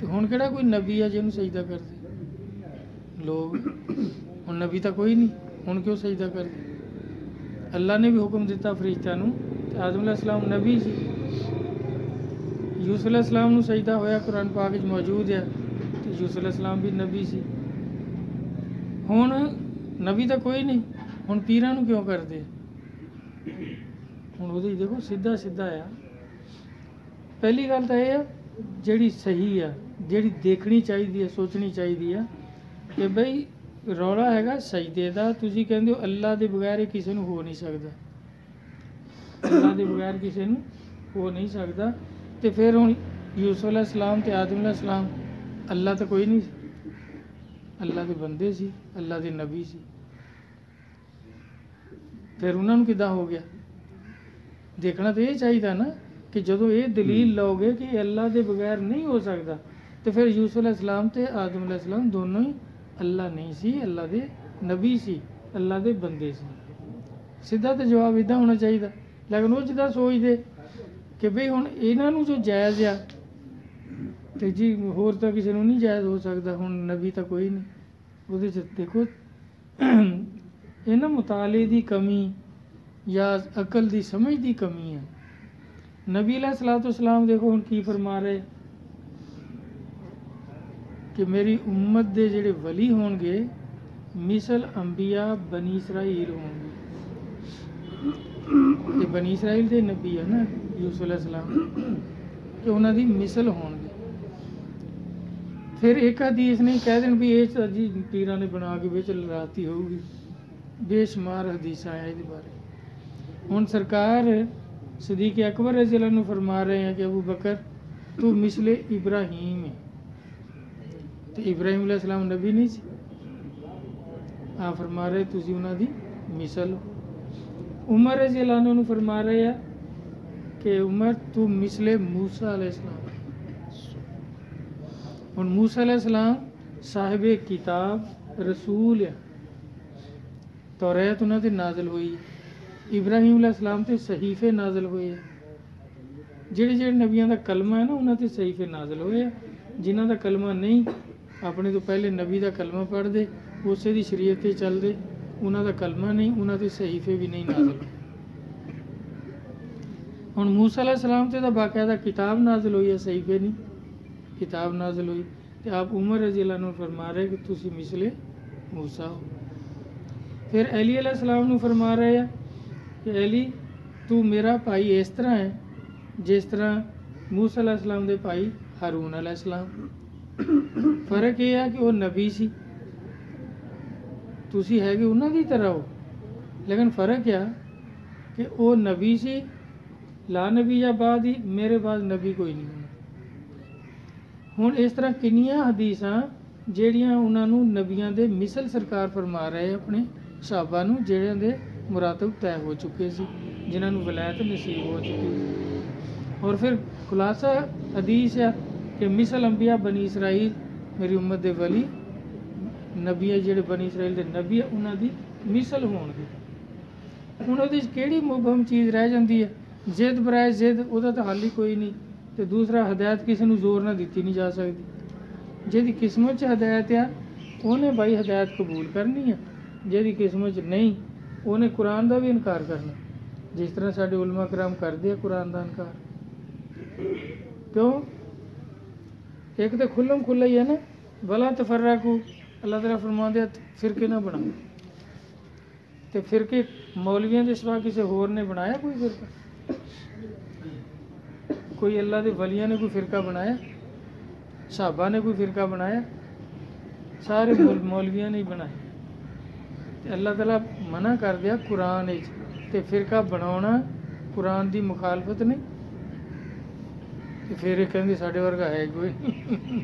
ਤੇ ਹੁਣ ਕਿਹੜਾ ਕੋਈ ਨਬੀ ਆ ਜਿਹਨੂੰ ਸਜਦਾ ਕਰਦੇ ਲੋਕ। ਹੁਣ ਨਬੀ ਤਾਂ ਕੋਈ ਨਹੀਂ, ਹੁਣ ਕਿਉਂ ਸਜਦਾ ਕਰਦੇ? ਅੱਲਾ ਨੇ ਵੀ ਹੁਕਮ ਦਿੱਤਾ ਫਰਿਸ਼ਤਿਆਂ ਨੂੰ, ਤੇ ਆਦਮ ਅਲੈਹਿਸਲਾਮ ਨਬੀ ਸੀ, ਯੂਸੁਫ ਅਲੈਹਿਸਲਾਮ ਨੂੰ ਸਜਦਾ ਹੋਇਆ ਕੁਰਾਨ ਪਾਕ ਵਿੱਚ ਮੌਜੂਦ ਹੈ, ਤੇ ਯੂਸੁਫ ਅਲੈਹਿਸਲਾਮ ਵੀ ਨਬੀ ਸੀ। ਹੁਣ ਨਬੀ ਤਾਂ ਕੋਈ ਨਹੀਂ, ਹੁਣ ਪੀਰਾਂ ਨੂੰ ਕਿਉਂ ਕਰਦੇ? ਹੁਣ ਉਹਦੇ ਦੇਖੋ ਸਿੱਧਾ ਸਿੱਧਾ ਆ। ਪਹਿਲੀ ਗੱਲ ਤਾਂ ਇਹ ਆ ਜਿਹੜੀ ਸਹੀ ਆ, ਜਿਹੜੀ ਦੇਖਣੀ ਚਾਹੀਦੀ ਹੈ, ਸੋਚਣੀ ਚਾਹੀਦੀ ਆ ਕਿ ਬਈ ਰੌਲਾ ਹੈਗਾ ਸਜਦੇ ਦਾ। ਤੁਸੀਂ ਕਹਿੰਦੇ ਹੋ ਅੱਲਾ ਦੇ ਬਗੈਰ ਇਹ ਕਿਸੇ ਨੂੰ ਹੋ ਨਹੀਂ ਸਕਦਾ, ਅੱਲਾ ਦੇ ਬਗੈਰ ਕਿਸੇ ਨੂੰ ਹੋ ਨਹੀਂ ਸਕਦਾ। ਤੇ ਫਿਰ ਹੁਣ ਯੂਸੁਫ ਅਲੈਹਿਸਲਾਮ ਤੇ ਆਦਮ ਅਲੈਹਿਸਲਾਮ ਅੱਲਾ ਤਾਂ ਕੋਈ ਨਹੀਂ ਸੀ, ਅੱਲਾ ਦੇ ਬੰਦੇ ਸੀ, ਅੱਲਾ ਦੇ ਨਬੀ ਸੀ, ਫਿਰ ਉਹਨਾਂ ਨੂੰ ਕਿੱਦਾਂ ਹੋ ਗਿਆ? ਦੇਖਣਾ ਤਾਂ ਇਹ ਚਾਹੀਦਾ ਨਾ ਕਿ ਜਦੋਂ ਇਹ ਦਲੀਲ ਲਓਗੇ ਕਿ ਇਹ ਅੱਲਾ ਦੇ ਬਗੈਰ ਨਹੀਂ ਹੋ ਸਕਦਾ, ਤੇ ਫਿਰ ਯੂਸੁਫ ਅਲੈਹਿਸਲਾਮ ਤੇ ਆਦਮ ਅਲੈਹਿਸਲਾਮ ਦੋਨੋਂ ਹੀ ਅੱਲਾ ਨਹੀਂ ਸੀ, ਅੱਲਾ ਦੇ ਨਬੀ ਸੀ, ਅੱਲਾ ਦੇ ਬੰਦੇ ਸੀ। ਸਿੱਧਾ ਤਾਂ ਜਵਾਬ ਇੱਦਾਂ ਹੋਣਾ ਚਾਹੀਦਾ। ਲੇਕਿਨ ਉਹ ਜਿੱਦਾਂ ਸੋਚਦੇ ਕਿ ਬਈ ਹੁਣ ਇਹਨਾਂ ਨੂੰ ਜੋ ਜਾਇਜ਼ ਆ ਤੇ ਜੀ ਹੋਰ ਤਾਂ ਕਿਸੇ ਨੂੰ ਨਹੀਂ ਜਾਇਜ਼ ਹੋ ਸਕਦਾ, ਹੁਣ ਨਬੀ ਤਾਂ ਕੋਈ ਨਹੀਂ। ਉਹਦੇ 'ਚ ਦੇਖੋ ਇਹਨਾਂ ਮੁਤਾਲੇ ਦੀ ਕਮੀ ਜਾਂ ਅਕਲ ਦੀ ਸਮਝ ਦੀ ਕਮੀ ਹੈ। ਨਬੀ अलैहिस्सलाम देखो ਹੁਣ ਕੀ ਫਰਮਾ ਰਹੇ ਕਿ ਮੇਰੀ ਉਮਤ ਦੇ ਜਿਹੜੇ ਵਲੀ ਹੋਣਗੇ ਮਿਸਲ ਅੰਬੀਆ ਬਨੀ ਇਸਰਾਈਲ ਹੋਣਗੇ। ਇਹ ਬਨੀ ਇਸਰਾਈਲ ਦੇ ਨਬੀ ਹੈ ਨਾ ਯੂਸੁਫ अलैहिस्सलाम, ਕਿ ਉਹਨਾਂ ਦੀ ਮਿਸਲ ਹੋਣਗੇ। ਫਿਰ ਇੱਕ ਹਦੀਸ ਨਹੀਂ ਕਹਿ ਦੇਣ ਵੀ ਇਹ ਜੀ ਪੀਰਾਂ ਨੇ ਬਣਾ ਕੇ ਵਿੱਚ ਲੜਾਤੀ ਹੋਊਗੀ। ਬੇਸ਼ੁਮਾਰ ਹਦੀਸਾਂ ਆ ਇਹਦੇ ਬਾਰੇ। ਹੁਣ ਸਰਕਾਰ सदीक अकबर रज़ी अल्लाह अन्हु फरमा रहे हैं कि अबू बकर तू मिसले इब्राहीम है, तो इब्राहीम अलैहिस्सलाम नबी नहीं सी, आ फरमा रहे तुसी उन्हां दी मिसल हो। उमर रज़ी अल्लाह अन्हु फरमा रहे हैं कि उमर तू मिसले मूसा अलैहिस्सलाम। हुण मूसा अलैहिस्सलाम साहिब किताब रसूल है, तौरात उन्हां ते नाज़िल हुई। इब्राहीम अलैहिस्सलाम ते सहीफे नाज़िल होए। ਜਿਹੜੇ ਜਿਹੜੇ ਨਬੀਆਂ ਦਾ ਕਲਮਾ ਹੈ ਨਾ ਉਹਨਾਂ ਤੇ ਸਹੀਫੇ ਨਾਜ਼ਿਲ ਹੋਏ ਆ। ਜਿਨ੍ਹਾਂ ਦਾ ਕਲਮਾ ਨਹੀਂ, ਆਪਣੇ ਤੋਂ ਪਹਿਲੇ ਨਬੀ ਦਾ ਕਲਮਾ ਪੜ੍ਹਦੇ, ਉਸੇ ਦੀ ਸ਼ਰੀਅਤ ਤੇ ਚੱਲਦੇ, ਉਹਨਾਂ ਦਾ ਕਲਮਾ ਨਹੀਂ, ਉਹਨਾਂ ਤੇ ਸਹੀਫੇ ਵੀ ਨਹੀਂ ਨਾਜ਼ਿਲ ਹੋਏ। ਹੁਣ मूसा अलैहिस्सलाम ਤੇ ਤਾਂ ਬਾਕਾਇਦਾ किताब नाज़िल ਹੋਈ ਹੈ, सहीफे नहीं, किताब नाज़िल हुई। तो आप उमर रज़ी अल्लाह अन्हु फरमा रहे कि तुसी मिसले मूसा हो। फिर अली अलैहिस्सलाम ਨੂੰ फरमा रहे हैं कि अली तू मेरा भाई इस तरह है जिस तरह मूसा अलैहिस्सलाम दे भाई हारून अलैहिस्सलाम। फर्क ये है कि वो नबी सी, तुसी हैगे उन्हां दी तरह हो, लेकिन फ़र्क क्या कि वो नबी सी, ला नबी या बाद ही, मेरे बाद नबी कोई नहीं होना। हुण इस तरह किन्नियां हदीसां ਜਿਹੜੀਆਂ ਉਹਨਾਂ ਨੂੰ ਨਬੀਆਂ ਦੇ ਮਿਸਲ ਸਰਕਾਰ ਫਰਮਾ ਰਹੇ ਆਪਣੇ ਸਹਾਬਾ ਨੂੰ, ਜਿਹੜਿਆਂ ਦੇ ਮੁਰਾਤਬ ਤੈਅ ਹੋ ਚੁੱਕੇ ਸੀ, ਜਿਨ੍ਹਾਂ ਨੂੰ ਵਲਾਇਤ ਨਸੀਬ ਹੋ ਚੁੱਕੀ ਸੀ। और फिर खुलासा हदीस है कि मिसल अंबिया बनी इसराइल, मेरी उम्मत दे वली नबी है ਜਿਹੜੇ बनी इसराइल ਦੇ नबी है, ਉਹਨਾਂ ਦੀ ਮਿਸਲ ਹੋਣਗੇ। ਹੁਣ ਉਹਦੇ 'ਚ ਕਿਹੜੀ ਮੁਬਹਮ ਚੀਜ਼ ਰਹਿ ਜਾਂਦੀ ਹੈ? ਜ਼ਿੱਦ ਬਰਾਏ ਜ਼ਿੱਦ, ਉਹਦਾ ਤਾਂ ਹੱਲ ਹੀ ਕੋਈ ਨਹੀਂ। ਤੇ ਦੂਸਰਾ ਹਦਾਇਤ ਕਿਸੇ ਨੂੰ ਜ਼ੋਰ ਨਾਲ ਦਿੱਤੀ ਨਹੀਂ ਜਾ ਸਕਦੀ। ਜਿਹਦੀ ਕਿਸਮਤ 'ਚ ਹਦਾਇਤ ਆ ਉਹਨੇ ਬਾਈ ਹਦਾਇਤ ਕਬੂਲ ਕਰਨੀ ਆ, ਜਿਹਦੀ ਕਿਸਮਤ 'ਚ ਨਹੀਂ ਉਹਨੇ ਕੁਰਾਨ ਦਾ ਵੀ ਇਨਕਾਰ ਕਰਨਾ, ਜਿਸ ਤਰ੍ਹਾਂ ਸਾਡੇ ਉਲਮਾ ਕਰਾਮ ਕਰਦੇ ਆ ਕੁਰਾਨ ਦਾ ਇਨਕਾਰ। ਕਿਉਂ? ਇੱਕ ਤਾਂ ਖੁੱਲ੍ਹਮ ਖੁੱਲ੍ਹਾ ਹੀ ਹੈ ਨਾ, ਵਲਾ ਤਫਰਕੂ, ਅੱਲਾਹ ਤਾਲਾ ਫਰਮਾਉਂਦੇ ਆ ਫਿਰਕੇ ਨਾ ਬਣਾਓ। ਤੇ ਫਿਰਕੇ ਮੌਲਵੀਆਂ ਦੇ ਸਿਵਾ ਕਿਸੇ ਹੋਰ ਨੇ ਬਣਾਇਆ ਕੋਈ ਫਿਰਕਾ? ਕੋਈ ਅੱਲਾ ਦੇ ਵਲੀਆਂ ਨੇ ਕੋਈ ਫਿਰਕਾ ਬਣਾਇਆ? ਸਾਹਬਾ ਨੇ ਕੋਈ ਫਿਰਕਾ ਬਣਾਇਆ? ਸਾਰੇ ਮੌਲਵੀਆਂ ਨੇ ਹੀ ਬਣਾਏ। ਤੇ ਅੱਲਾਹ ਤਾਲਾ ਮਨਾ ਕਰ ਦਿਆ ਕੁਰਾਨ ਵਿੱਚ, ਤੇ ਫਿਰਕਾ ਬਣਾਉਣਾ ਕੁਰਾਨ ਦੀ ਮੁਖਾਲਫਤ ਨਹੀਂ। ਤੇ ਫਿਰ ਇਹ ਕਹਿੰਦੇ ਸਾਡੇ ਵਰਗਾ ਹੈ ਕੋਈ ਨਹੀਂ।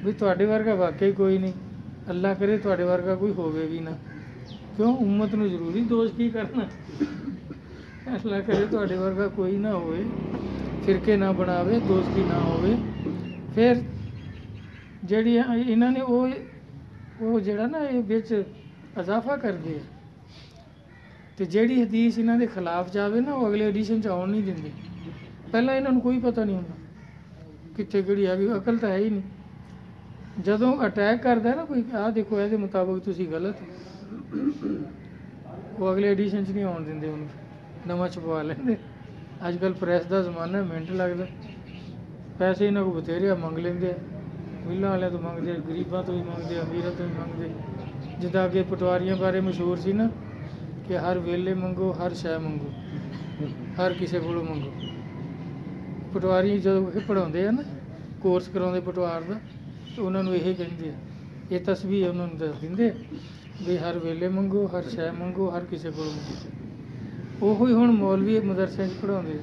ਵੀ ਤੁਹਾਡੇ ਵਰਗਾ ਵਾਕਈ ਕੋਈ ਨਹੀਂ, ਅੱਲਾ ਕਰੇ ਤੁਹਾਡੇ ਵਰਗਾ ਕੋਈ ਹੋਵੇ ਵੀ ਨਾ। ਕਿਉਂ? ਉਮਤ ਨੂੰ ਜ਼ਰੂਰੀ ਦੋਸ਼ ਕੀ ਕਰਨਾ? ਅੱਲਾ ਕਰੇ ਤੁਹਾਡੇ ਵਰਗਾ ਕੋਈ ਨਾ ਹੋਵੇ, ਫਿਰਕੇ ਨਾ ਬਣਾਵੇ, ਦੋਸਤੀ ਨਾ ਹੋਵੇ। ਫਿਰ ਜਿਹੜੀ ਇਹਨਾਂ ਨੇ ਉਹ ਜਿਹੜਾ ਨਾ ਇਹ ਵਿੱਚ ਇਜ਼ਾਫਾ ਕਰਦੇ ਆ, ਤੇ ਜਿਹੜੀ ਹਦੀਸ ਇਹਨਾਂ ਦੇ ਖਿਲਾਫ ਜਾਵੇ ਨਾ ਉਹ ਅਗਲੇ ਐਡੀਸ਼ਨ 'ਚ ਆਉਣ ਨਹੀਂ ਦਿੰਦੇ। ਪਹਿਲਾਂ ਇਹਨਾਂ ਨੂੰ ਕੋਈ ਪਤਾ ਨਹੀਂ ਹੁੰਦਾ ਕਿੱਥੇ ਕਿਹੜੀ ਆ ਗਈ, ਅਕਲ ਤਾਂ ਹੈ ਹੀ ਨਹੀਂ। ਜਦੋਂ ਅਟੈਕ ਕਰਦਾ ਨਾ ਕੋਈ, ਆਹ ਦੇਖੋ ਇਹਦੇ ਮੁਤਾਬਕ ਤੁਸੀਂ ਗਲਤ, ਉਹ ਅਗਲੇ ਐਡੀਸ਼ਨ 'ਚ ਨਹੀਂ ਆਉਣ ਦਿੰਦੇ, ਉਹਨੂੰ ਨਵਾਂ ਛਪਵਾ ਲੈਂਦੇ। ਅੱਜ ਕੱਲ੍ਹ ਪ੍ਰੈਸ ਦਾ ਜ਼ਮਾਨਾ, ਮਿੰਟ ਲੱਗਦਾ। ਪੈਸੇ ਇਹਨਾਂ ਕੋਲ ਬਥੇਰੇ ਮੰਗ ਲੈਂਦੇ ਆ, ਮਿੱਲਾਂ ਵਾਲਿਆਂ ਤੋਂ ਮੰਗਦੇ ਆ, ਗਰੀਬਾਂ ਤੋਂ ਵੀ ਮੰਗਦੇ ਆ, ਅਮੀਰਾਂ ਤੋਂ ਵੀ ਮੰਗਦੇ। ਜਿੱਦਾਂ ਅੱਗੇ ਪਟਵਾਰੀਆਂ ਬਾਰੇ ਮਸ਼ਹੂਰ ਸੀ ਨਾ ਕਿ ਹਰ ਵੇਲੇ ਮੰਗੋ, ਹਰ ਸ਼ੈ ਮੰਗੋ, ਹਰ ਕਿਸੇ ਕੋਲੋਂ ਮੰਗੋ। ਪਟਵਾਰੀ ਜਦੋਂ ਪੜ੍ਹਾਉਂਦੇ ਆ ਨਾ, ਕੋਰਸ ਕਰਾਉਂਦੇ ਪਟਵਾਰ ਦਾ, ਤਾਂ ਉਹਨਾਂ ਨੂੰ ਇਹ ਕਹਿੰਦੇ ਆ, ਇਹ ਤਸਬੀਹ ਉਹਨਾਂ ਨੂੰ ਦੱਸ ਦਿੰਦੇ ਵੀ ਹਰ ਵੇਲੇ ਮੰਗੋ, ਹਰ ਸ਼ੈ ਮੰਗੋ, ਹਰ ਕਿਸੇ ਕੋਲੋਂ ਮੰਗੋ। ਉਹੀ ਹੁਣ ਮੌਲਵੀ ਮਦਰਸੇ 'ਚ ਪੜ੍ਹਾਉਂਦੇ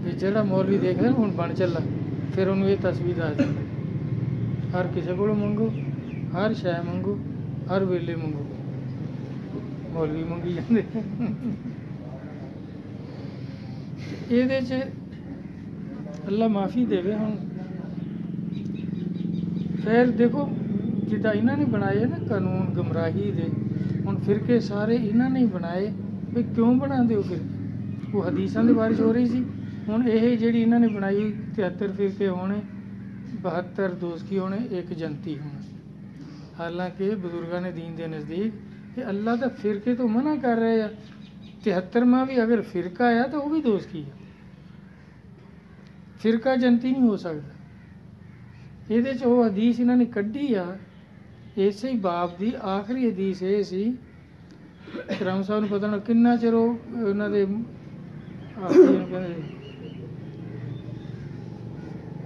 ਵੀ ਜਿਹੜਾ ਮੌਲਵੀ ਦੇਖਦਾ ਹੁਣ ਬਣ ਚੱਲਾ, ਫਿਰ ਉਹਨੂੰ ਇਹ ਤਸਵੀਰ ਦੱਸ ਦਿੰਦੇ, ਹਰ ਕਿਸੇ ਕੋਲੋਂ ਮੰਗੋ, ਹਰ ਸ਼ੈ ਮੰਗੋ, ਹਰ ਵੇਲੇ ਮੰਗੋ। ਮੌਲਵੀ ਮੰਗੀ ਜਾਂਦੇ। ਇਹਦੇ 'ਚ ਅੱਲਾ ਮਾਫੀ ਦੇਵੇ। ਹੁਣ ਫਿਰ ਦੇਖੋ ਜਿੱਦਾਂ ਇਹਨਾਂ ਨੇ ਬਣਾਏ ਨਾ ਕਾਨੂੰਨ ਗਮਰਾਹੀ ਦੇ, ਹੁਣ ਫਿਰਕੇ ਸਾਰੇ ਇਹਨਾਂ ਨੇ ਹੀ ਬਣਾਏ। ਵੀ ਕਿਉਂ ਬਣਾਉਂਦੇ ਹੋ ਫਿਰਕੇ? ਉਹ ਹਦੀਸਾਂ ਦੇ ਬਾਰਿਸ਼ ਹੋ ਰਹੀ ਸੀ। ਹੁਣ ਇਹ ਜਿਹੜੀ ਇਹਨਾਂ ਨੇ ਬਣਾਈ 73 ਫਿਰਕੇ ਹੋਣੇ, 72 ਦੋਸਤੀ ਹੋਣੇ, ਇੱਕ ਜਨਤੀ ਹੋਣਾ। ਹਾਲਾਂਕਿ ਬਜ਼ੁਰਗਾਂ ਨੇ ਦੀਨ ਦੇ ਨਜ਼ਦੀਕ ਕਿ ਅੱਲਾ ਤਾਂ ਫਿਰਕੇ ਤੋਂ ਮਨਾ ਕਰ ਰਹੇ ਆ। 73ਵਾਂ ਵੀ ਅਗਰ ਫਿਰਕਾ ਆ ਤਾਂ ਉਹ ਵੀ ਦੋਸਤੀ ਆ, ਫਿਰਕਾ ਜਨਤੀ ਨਹੀਂ ਹੋ ਸਕਦਾ। ਇਹਦੇ 'ਚ ਉਹ ਹਦੀਸ ਇਹਨਾਂ ਨੇ ਕੱਢੀ ਆ, ਇਸੇ ਹੀ ਬਾਪ ਦੀ ਆਖਰੀ ਹਦੀਸ ਇਹ ਸੀ। ਰਾਮ ਸਾਹਿਬ ਨੂੰ ਪਤਾ ਨਾ ਕਿੰਨਾ ਚਿਰ ਉਹਨਾਂ ਦੇ ਕਹਿੰਦੇ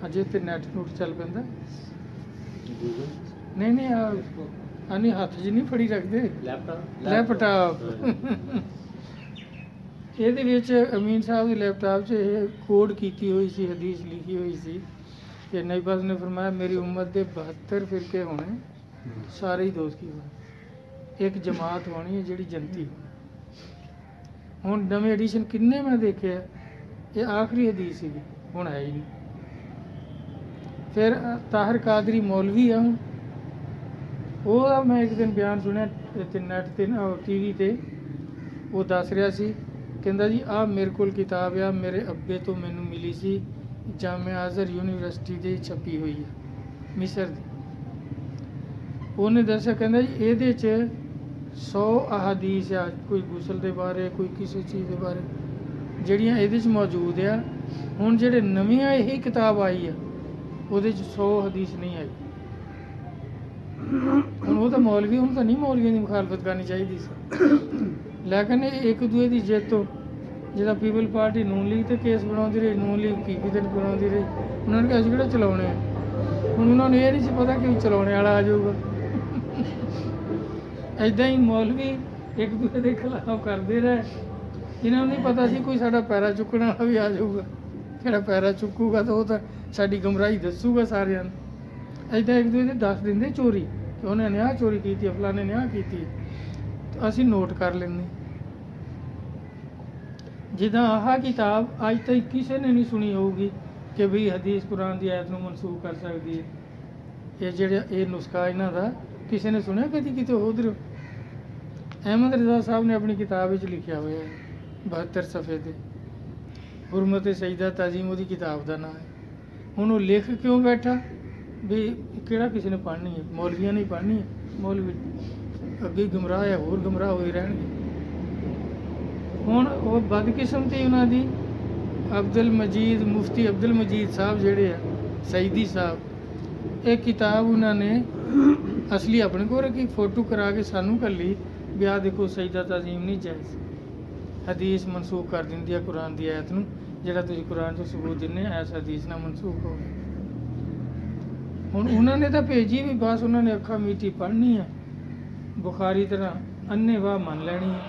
ਅਜੇ ਤੇ ਨੈਟ ਨੂਟ ਚੱਲ ਪੈਂਦਾ। ਨਹੀਂ ਆਨੀ ਹੱਥ 'ਚ ਨਹੀਂ ਫੜੀ ਰੱਖਦੇ, ਲੈਪਟਾਪ। ਇਹਦੇ ਵਿੱਚ ਅਮੀਨ ਸਾਹਿਬ ਦੇ ਲੈਪਟਾਪ 'ਚ ਇਹ ਕੋਡ ਕੀਤੀ ਹੋਈ ਸੀ, ਹਦੀਸ ਲਿਖੀ ਹੋਈ ਸੀ ਕਿ ਨਬੀ ਪਾਕ ਨੇ ਫਰਮਾਇਆ ਮੇਰੀ ਉਮਤ ਦੇ 72 ਫਿਰਕੇ ਹੋਣੇ, ਸਾਰੇ ਹੀ ਦੋਸਤੀ ਹੋਣੇ, ਇੱਕ ਜਮਾਤ ਹੋਣੀ ਹੈ ਜਿਹੜੀ ਜਨਤੀ ਹੋਣੀ। ਹੁਣ ਨਵੇਂ ਐਡੀਸ਼ਨ ਕਿੰਨੇ ਮੈਂ ਦੇਖਿਆ, ਇਹ ਆਖਰੀ ਹਦੀਸ ਸੀਗੀ, ਹੁਣ ਹੈ ਹੀ ਨਹੀਂ। ਫਿਰ ਤਾਹਿਰ ਕਾਦਰੀ ਮੌਲਵੀ ਆ, ਹੁਣ ਉਹਦਾ ਮੈਂ ਇੱਕ ਦਿਨ ਬਿਆਨ ਸੁਣਿਆ ਤੇ ਨੈਟ 'ਤੇ ਨਾ TV 'ਤੇ, ਉਹ ਦੱਸ ਰਿਹਾ ਸੀ, ਕਹਿੰਦਾ ਜੀ ਆਹ ਮੇਰੇ ਕੋਲ ਕਿਤਾਬ ਆ, ਮੇਰੇ ਅੱਬੇ ਤੋਂ ਮੈਨੂੰ ਮਿਲੀ ਸੀ, ਜਾਮਿਆ ਅਜ਼ਹਰ ਯੂਨੀਵਰਸਿਟੀ ਦੀ ਛਪੀ ਹੋਈ ਹੈ, ਮਿਸਰ ਦੀ। ਉਹਨੇ ਦੱਸਿਆ, ਕਹਿੰਦਾ ਜੀ ਇਹਦੇ 'ਚ 100 ਅਹਾਦੀਸ ਆ, ਕੋਈ ਗੁਸਲ ਦੇ ਬਾਰੇ, ਕੋਈ ਕਿਸੇ ਚੀਜ਼ ਦੇ ਬਾਰੇ, ਜਿਹੜੀਆਂ ਇਹਦੇ 'ਚ ਮੌਜੂਦ ਆ। ਹੁਣ ਜਿਹੜੇ ਨਵੀਆਂ ਇਹ ਕਿਤਾਬ ਆਈ ਆ ਉਹਦੇ 'ਚ 100 ਹਦੀਸ ਨਹੀਂ ਆਈ। ਹੁਣ ਉਹ ਤਾਂ ਮੌਲਵੀ, ਹੁਣ ਤਾਂ ਨਹੀਂ ਮੌਲਵੀਆਂ ਦੀ ਮੁਖਾਲਫਤ ਕਰਨੀ ਚਾਹੀਦੀ ਸੀ, ਲੇਕਿਨ ਇਹ ਇੱਕ ਦੂਏ ਦੀ ਜਿੱਤ ਤੋਂ, ਜਿਹਦਾ ਪੀਪਲ ਪਾਰਟੀ ਨੂਨ ਲੀਗ 'ਤੇ ਕੇਸ ਬਣਾਉਂਦੀ ਰਹੀ, ਨੂਨ ਲੀਗ ਪੀਪੀ 'ਤੇ ਬਣਾਉਂਦੀ ਰਹੀ, ਉਹਨਾਂ ਨੇ ਕਿਹਾ ਅਸੀਂ ਕਿਹੜਾ ਚਲਾਉਣੇ ਆ। ਹੁਣ ਉਹਨਾਂ ਨੂੰ ਇਹ ਨਹੀਂ ਸੀ ਪਤਾ ਕਿ ਚਲਾਉਣੇ ਵਾਲਾ ਆ ਜਾਊਗਾ। ਇੱਦਾਂ ਹੀ ਮੌਲਵੀ ਇੱਕ ਦੂਜੇ ਦੇ ਖਿਲਾਫ ਕਰਦੇ ਰਹੇ। ਇਹਨਾਂ ਨੂੰ ਨਹੀਂ ਪਤਾ ਸੀ ਕੋਈ ਸਾਡਾ ਪੈਰਾ ਚੁੱਕਣ ਵਾਲਾ ਵੀ ਆ ਜਾਊਗਾ, ਜਿਹੜਾ ਪੈਰਾ ਚੁੱਕੂਗਾ ਤਾਂ ਉਹ ਤਾਂ ਸਾਡੀ ਗਮਰਾਹੀ ਦੱਸੂਗਾ ਸਾਰਿਆਂ ਨੂੰ। ਇੱਦਾਂ ਇੱਕ ਦੂਜੇ ਦੇ ਦੱਸ ਦਿੰਦੇ ਚੋਰੀ, ਕਿ ਉਹਨੇ ਨੇ ਆਹ ਚੋਰੀ ਕੀਤੀ, ਫਲਾਣੇ ਨੇ ਆਹ ਕੀਤੀ, ਅਸੀਂ ਨੋਟ ਕਰ ਲੈਂਦੇ। ਜਿੱਦਾਂ ਆਹ ਕਿਤਾਬ ਅੱਜ ਤੱਕ ਕਿਸੇ ਨੇ ਨਹੀਂ ਸੁਣੀ ਹੋਊਗੀ ਕਿ ਵੀ ਹਦੀਸ ਕੁਰਾਨ ਦੀ ਆਇਤ ਨੂੰ ਮਨਸੂਖ ਕਰ ਸਕਦੀ ਹੈ। ਇਹ ਜਿਹੜਾ ਇਹ ਨੁਸਖਾ ਇਹਨਾਂ ਦਾ ਕਿਸੇ ਨੇ ਸੁਣਿਆ ਕਦੀ ਕਿਤੇ ਉਧਰ? ਅਹਿਮਦ ਰਜ਼ਾ ਸਾਹਿਬ ਨੇ ਆਪਣੀ ਕਿਤਾਬ ਵਿੱਚ ਲਿਖਿਆ ਹੋਇਆ ਹੈ 72 ਸਫ਼ੇ 'ਤੇ, ਹੁਰਮਤ ਸਈਦਾ ਤਾਜ਼ੀਮ ਉਹਦੀ ਕਿਤਾਬ ਦਾ ਨਾਂ ਹੈ। ਹੁਣ ਉਹ ਲਿਖ ਕਿਉਂ ਬੈਠਾ ਵੀ ਕਿਹੜਾ ਕਿਸੇ ਨੇ ਪੜ੍ਹਨੀ ਹੈ, ਮੌਲਵੀਆਂ ਨੇ ਪੜ੍ਹਨੀ ਹੈ। ਮੌਲਵੀ ਅੱਗੇ ਗੁੰਮਰਾਹ ਹੈ, ਹੋਰ ਗੁੰਮਰਾਹ ਹੋਏ ਰਹਿਣਗੇ। ਹੁਣ ਉਹ ਬਦਕਿਸਮਤੀ ਉਹਨਾਂ ਦੀ ਅਬਦੁਲ ਮਜੀਦ, ਮੁਫਤੀ ਅਬਦੁਲ ਮਜੀਦ ਸਾਹਿਬ ਜਿਹੜੇ ਆ, ਸਈਦੀ ਸਾਹਿਬ, ਇਹ ਕਿਤਾਬ ਉਹਨਾਂ ਨੇ ਅਸਲੀ ਆਪਣੇ ਕੋਲ ਰੱਖੀ, ਫੋਟੋ ਕਰਾ ਕੇ ਸਾਨੂੰ ਘੱਲੀ ਵੀ ਆਹ ਦੇਖੋ ਸਜਦਾ ਤਾਜ਼ੀਮ ਨਹੀਂ ਜਾਇਜ਼, ਹਦੀਸ ਮਨਸੂਖ ਕਰ ਦਿੰਦੀ ਆ ਕੁਰਾਨ ਦੀ ਆਇਤ ਨੂੰ, ਜਿਹੜਾ ਤੁਸੀਂ ਕੁਰਾਨ 'ਚੋਂ ਸਬੂਤ ਦਿੰਦੇ ਆ ਇਸ ਹਦੀਸ ਨਾਲ ਮਨਸੂਖ ਹੋ ਗਿਆ। ਹੁਣ ਉਹਨਾਂ ਨੇ ਤਾਂ ਭੇਜੀ ਵੀ ਬਸ ਉਹਨਾਂ ਨੇ ਅੱਖਾਂ ਮੀਟੀ ਪੜ੍ਹਨੀ ਆ, ਬੁਖਾਰੀ ਤਰ੍ਹਾਂ ਅੰਨ੍ਹੇਵਾਹ ਮੰਨ ਲੈਣੀ ਹੈ।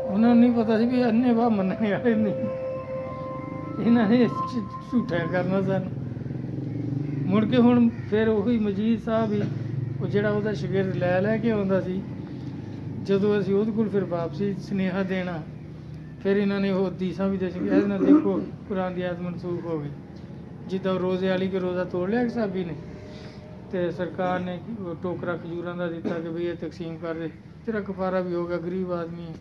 ਉਹਨਾਂ ਨੂੰ ਨਹੀਂ ਪਤਾ ਸੀ ਵੀ ਅੰਨ੍ਹੇਵਾਹ ਮੰਨਣ ਵਾਲੇ ਨਹੀਂ, ਇਹਨਾਂ ਨੇ ਝੂਠਾ ਕਰਨਾ ਸਾਨੂੰ। ਮੁੜ ਕੇ ਹੁਣ ਫਿਰ ਉਹੀ ਮਜੀਦ ਸਾਹਿਬ ਹੀ, ਉਹ ਜਿਹੜਾ ਉਹਦਾ ਸ਼ਾਗਿਰਦ ਲੈ ਕੇ ਆਉਂਦਾ ਸੀ, ਜਦੋਂ ਅਸੀਂ ਉਹਦੇ ਕੋਲ ਫਿਰ ਵਾਪਸੀ ਸੁਨੇਹਾ ਦੇਣਾ, ਫਿਰ ਇਹਨਾਂ ਨੇ ਉਹ ਹਦੀਸਾਂ ਵੀ ਦੱਸ ਇਹਦੇ ਨਾਲ ਦੇਖੋ ਕੁਰਾਨ ਦੀ ਆਇਤ ਮਨਸੂਖ ਹੋ ਗਈ। ਜਿੱਦਾਂ ਰੋਜ਼ੇ ਵਾਲੀ ਕੇ ਰੋਜ਼ਾ ਤੋੜ ਲਿਆ ਸਾਬੀ ਨੇ, ਤੇ ਸਰਕਾਰ ਨੇ ਉਹ ਟੋਕਰਾ ਖਜੂਰਾਂ ਦਾ ਦਿੱਤਾ ਕਿ ਵੀ ਇਹ ਤਕਸੀਮ ਕਰ ਦੇ, ਤੇਰਾ ਕਫਾਰਾ ਵੀ ਹੋ ਗਿਆ, ਗਰੀਬ ਆਦਮੀ ਹੈ।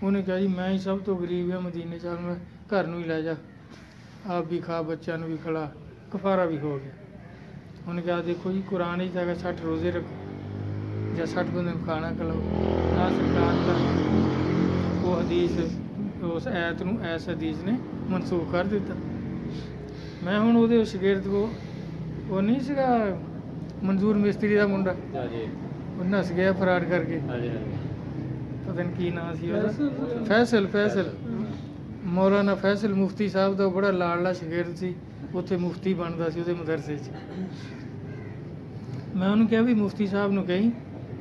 ਉਹਨੇ ਕਿਹਾ ਜੀ ਮੈਂ ਹੀ ਸਭ ਤੋਂ ਗਰੀਬ ਹਾਂ ਮਦੀਨੇ, ਚੱਲ ਮੈਂ ਘਰ ਨੂੰ ਹੀ ਲੈ ਜਾ, ਆਪ ਵੀ ਖਾ, ਬੱਚਿਆਂ ਨੂੰ ਵੀ ਖਿਲਾ, ਕਫਾਰਾ ਵੀ ਹੋ ਗਿਆ। ਉਹਨੇ ਕਿਹਾ ਦੇਖੋ ਜੀ ਕੁਰਾਨ ਵਿੱਚ ਹੈਗਾ 60 ਰੋਜ਼ੇ ਰੱਖੋ ਜਾਂ 60 ਬੰਦੇ ਨੂੰ ਖਾਣਾ ਖਿਲਾਓ, ਨਾ ਸਰਕਾਰ ਦਾ ਉਹ ਹਦੀਸ, ਉਸ ਐਤ ਨੂੰ ਇਸ ਹਦੀਸ ਨੇ ਮਨਸੂਖ ਕਰ ਦਿੱਤਾ। ਮੈਂ ਹੁਣ ਉਹਦੇ ਸ਼ਾਗਿਰਦ ਉਹ ਨਹੀਂ ਸੀਗਾ ਮਨਜ਼ੂਰ ਮਿਸਤਰੀ ਦਾ ਮੁੰਡਾ, ਉਹ ਨੱਸ ਗਿਆ ਫਰਾਡ ਕਰਕੇ, ਪਤਾ ਨਹੀਂ ਕੀ ਨਾਂ ਸੀ ਉਹਦਾ, ਫੈਸਲ ਮੌਲਾਨਾ ਫੈਸਲ ਮੁਫਤੀ ਸਾਹਿਬ ਦਾ ਬੜਾ ਲਾਡਲਾ ਸ਼ਾਗਿਰਦ ਸੀ, ਉੱਥੇ ਮੁਫਤੀ ਬਣਦਾ ਸੀ ਉਹਦੇ ਮਦਰਸੇ 'ਚ। ਮੈਂ ਉਹਨੂੰ ਕਿਹਾ ਵੀ ਮੁਫਤੀ ਸਾਹਿਬ ਨੂੰ ਕਹੀਂ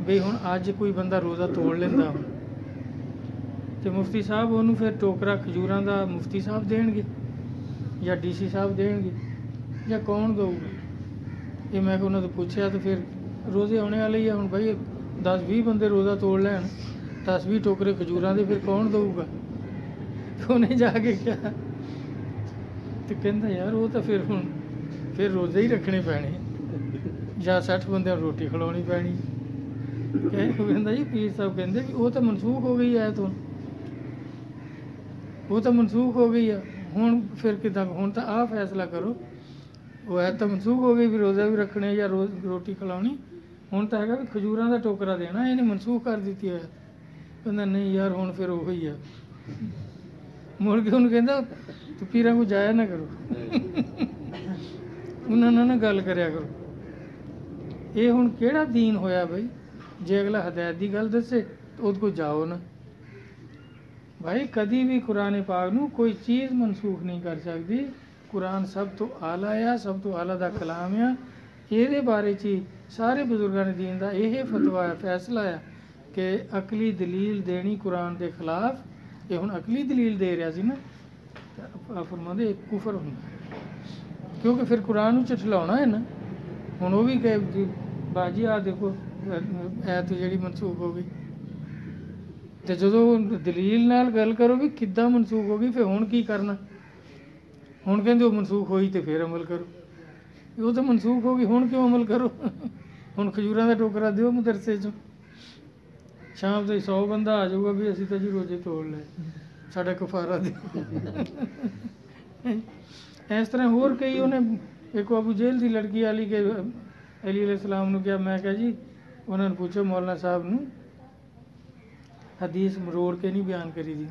ਵੀ ਹੁਣ ਅੱਜ ਕੋਈ ਬੰਦਾ ਰੋਜ਼ਾ ਤੋੜ ਲੈਂਦਾ, ਤੇ ਮੁਫਤੀ ਸਾਹਿਬ ਉਹਨੂੰ ਫਿਰ ਟੋਕਰਾ ਖਜੂਰਾਂ ਦਾ ਮੁਫਤੀ ਸਾਹਿਬ ਦੇਣਗੇ ਜਾਂ DC ਸਾਹਿਬ ਦੇਣਗੇ ਜਾਂ ਕੌਣ ਦਊਗਾ? ਇਹ ਮੈਂ ਉਹਨਾਂ ਤੋਂ ਪੁੱਛਿਆ, ਤੇ ਫਿਰ ਰੋਜ਼ੇ ਆਉਣੇ ਵਾਲੇ ਹੀ ਆ ਹੁਣ ਬਾਈ, 10-20 ਬੰਦੇ ਰੋਜ਼ਾ ਤੋੜ ਲੈਣ, 10-20 ਟੋਕਰੇ ਖਜੂਰਾਂ ਦੇ, ਫਿਰ ਕੌਣ ਦਊਗਾ? ਉਹਨੇ ਜਾ ਕੇ ਕਿਹਾ, ਤੇ ਕਹਿੰਦਾ ਯਾਰ ਉਹ ਤਾਂ ਫਿਰ ਹੁਣ ਫਿਰ ਰੋਜ਼ੇ ਹੀ ਰੱਖਣੇ ਪੈਣੇ ਜਾਂ 60 ਬੰਦਿਆਂ ਨੂੰ ਰੋਟੀ ਖਿਲਾਉਣੀ ਪੈਣੀ। ਕਹਿੰਦਾ ਜੀ ਪੀਰ ਸਾਹਿਬ ਕਹਿੰਦੇ ਵੀ ਉਹ ਤਾਂ ਮਨਸੂਖ ਹੋ ਗਈ ਐ, ਉਹ ਤਾਂ ਮਨਸੂਖ ਹੋ ਗਈ ਆ, ਹੁਣ ਫਿਰ ਕਿੱਦਾਂ? ਹੁਣ ਤਾਂ ਆਹ ਫੈਸਲਾ ਕਰੋ, ਉਹ ਐ ਤਾਂ ਮਨਸੂਖ ਹੋ ਗਈ ਵੀ ਰੋਜ਼ਾ ਵੀ ਰੱਖਣੇ ਜਾਂ ਰੋਟੀ ਖਿਲਾਉਣੀ, ਹੁਣ ਤਾਂ ਹੈਗਾ ਵੀ ਖਜੂਰਾਂ ਦਾ ਟੋਕਰਾ ਦੇਣਾ, ਇਹਨੇ ਮਨਸੂਖ ਕਰ ਦਿੱਤੀ ਹੋਇਆ। ਕਹਿੰਦਾ ਨਹੀਂ ਯਾਰ ਹੁਣ ਫਿਰ ਉਹ ਹੀ ਆ। ਮੁੜ ਕੇ ਉਹਨੂੰ ਕਹਿੰਦਾ ਤੂੰ ਪੀਰਾਂ ਕੋਲ ਜਾਇਆ ਨਾ ਕਰੋ, ਉਹਨਾਂ ਨਾਲ ਨਾ ਗੱਲ ਕਰਿਆ ਕਰੋ। ਇਹ ਹੁਣ ਕਿਹੜਾ ਦੀਨ ਹੋਇਆ ਬਈ? ਜੇ ਅਗਲਾ ਹਦਾਇਤ ਦੀ ਗੱਲ ਦੱਸੇ ਤਾਂ ਉਹਦੇ ਕੋਲ ਜਾਓ ਨਾ ਭਾਈ। ਕਦੀ ਵੀ ਕੁਰਾਨ ਪਾਕ ਨੂੰ ਕੋਈ ਚੀਜ਼ ਮਨਸੂਖ ਨਹੀਂ ਕਰ ਸਕਦੀ। ਕੁਰਾਨ ਸਭ ਤੋਂ ਆਲਾ ਆ, ਸਭ ਤੋਂ ਆਲਾ ਦਾ ਕਲਾਮ ਆ। ਇਹਦੇ ਬਾਰੇ 'ਚ ਹੀ ਸਾਰੇ ਬਜ਼ੁਰਗਾਂ ਨੇ ਦੀਨ ਦਾ ਇਹ ਫਤਵਾ ਆ, ਫੈਸਲਾ ਆ ਕਿ ਅਕਲੀ ਦਲੀਲ ਦੇਣੀ ਕੁਰਾਨ ਦੇ ਖਿਲਾਫ। ਇਹ ਹੁਣ ਅਕਲੀ ਦਲੀਲ ਦੇ ਰਿਹਾ ਸੀ ਨਾ, ਫਰਮਾਉਂਦੇ ਇਹ ਕੁਫਰ ਹੁੰਦਾ, ਕਿਉਂਕਿ ਫਿਰ ਕੁਰਾਨ ਨੂੰ ਝਠਲਾਉਣਾ ਹੈ ਨਾ। ਹੁਣ ਉਹ ਵੀ ਕਹੇ ਬਾਜੀ ਆ ਦੇਖੋ ਐਤ ਜਿਹੜੀ ਮਨਸੂਖ ਹੋ ਗਈ, ਤੇ ਜਦੋਂ ਦਲੀਲ ਨਾਲ ਗੱਲ ਕਰੋ ਵੀ ਕਿੱਦਾਂ ਮਨਸੂਖ ਹੋ ਗਈ, ਫਿਰ ਹੁਣ ਕੀ ਕਰਨਾ? ਹੁਣ ਕਹਿੰਦੇ ਉਹ ਮਨਸੂਖ ਹੋਈ ਤੇ ਫਿਰ ਅਮਲ ਕਰੋ। ਉਹ ਤਾਂ ਮਨਸੂਖ ਹੋ ਗਈ, ਹੁਣ ਕਿਉਂ ਅਮਲ ਕਰੋ? ਹੁਣ ਖਜੂਰਾਂ ਦਾ ਟੋਕਰਾ ਦਿਓ ਮਦਰਸੇ 'ਚੋਂ, ਸ਼ਾਮ ਦੇ 100 ਬੰਦਾ ਆ ਜਾਊਗਾ ਵੀ ਅਸੀਂ ਤਾਂ ਜੀ ਰੋਜ਼ੇ ਤੋੜ ਲਏ, ਸਾਡਾ ਕਫਾਰਾ ਦੇ। ਇਸ ਤਰ੍ਹਾਂ ਹੋਰ ਕਈ। ਉਹਨੇ ਇੱਕ ਅਬੂ ਜੇਲ ਦੀ ਲੜਕੀ ਅਲੀ ਅਲੈਹਿ ਸਲਾਮ ਨੂੰ ਕਿਹਾ, ਮੈਂ ਕਿਹਾ ਜੀ ਉਹਨਾਂ ਨੂੰ ਪੁੱਛੋ ਮੌਲਾਨਾ ਸਾਹਿਬ ਨੂੰ हदीस मरोड़ के नहीं बयान करी दी।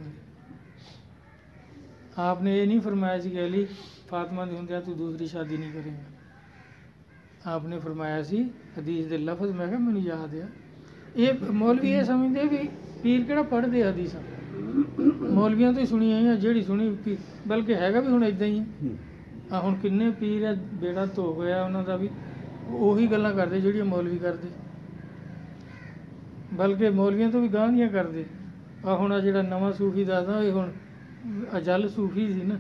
आपने ये नहीं फरमाया सी कि अली फातिमा दे हुंदियां तू दूसरी शादी नहीं करेगा। आपने फरमाया सी हदीस दे लफ्ज़, मैं कहा मैनूं याद है। ये मौलवी ये समझते भी पीर किहड़ा पढ़दे हदीसां, मौलवियां तो ही सुनी आई जिहड़ी सुनी पीर, बल्कि हैगा भी हुण इदां ही आ। हुण किन्ने पीर है बेड़ा धो गया उन्हां दा भी, ਉਹੀ ਗੱਲਾਂ ਕਰਦੇ ਜਿਹੜੀਆਂ ਮੌਲਵੀ ਕਰਦੇ, ਬਲਕਿ ਮੌਲਵੀਆਂ ਤੋਂ ਵੀ ਗਾਂਹ ਦੀਆਂ ਕਰਦੇ। ਆ ਹੁਣ ਆ ਜਿਹੜਾ ਨਵਾਂ ਸੂਫੀ ਦੱਸਦਾ, ਇਹ ਹੁਣ ਅਜਲ ਸੂਫੀ ਸੀ ਨਾ,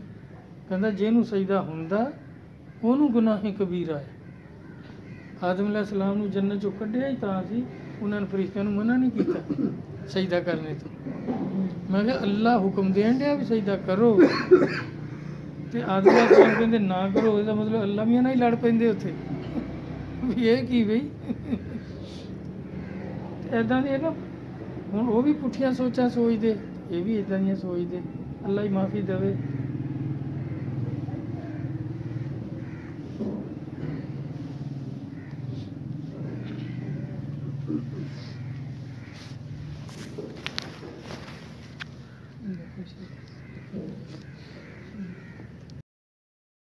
ਕਹਿੰਦਾ ਜਿਹਨੂੰ ਸਜਦਾ ਹੁੰਦਾ ਉਹਨੂੰ ਗੁਨਾਹ ਕਬੀਰਾ ਹੈ। ਆਦਮ ਅਲੈਹਿ ਸਲਾਮ ਨੂੰ ਜੰਨਤ ਚੋਂ ਕੱਢਿਆ ਹੀ ਤਾਂ ਸੀ, ਉਹਨਾਂ ਨੇ ਫਰਿਸ਼ਤਿਆਂ ਨੂੰ ਮਨਾ ਨਹੀਂ ਕੀਤਾ ਸਜਦਾ ਕਰਨੇ ਤੋਂ। ਮੈਂ ਕਿਹਾ ਅੱਲਾ ਹੁਕਮ ਦੇਣ ਡਿਆ ਵੀ ਸਜਦਾ ਕਰੋ, ਤੇ ਆਦਮ ਅਲੈਹਿ ਸਲਾਮ ਕਹਿੰਦੇ ਨਾ ਕਰੋ। ਇਹਦਾ ਮਤਲਬ ਅੱਲਾ ਮੀਆਂ ਨਾਲ ਹੀ ਲੜ ਪੈਂਦੇ ਉੱਥੇ ਵੀ ਇਹ ਕੀ ਬਈ। ਇੱਦਾਂ ਦੇ ਨਾ ਹੁਣ ਉਹ ਵੀ ਪੁੱਠੀਆਂ ਸੋਚਾਂ ਸੋਚਦੇ, ਇਹ ਵੀ ਇੱਦਾਂ ਦੀਆਂ ਸੋਚਦੇ। ਅੱਲਾ ਹੀ ਮਾਫੀ ਦੇਵੇ। ਸੀ।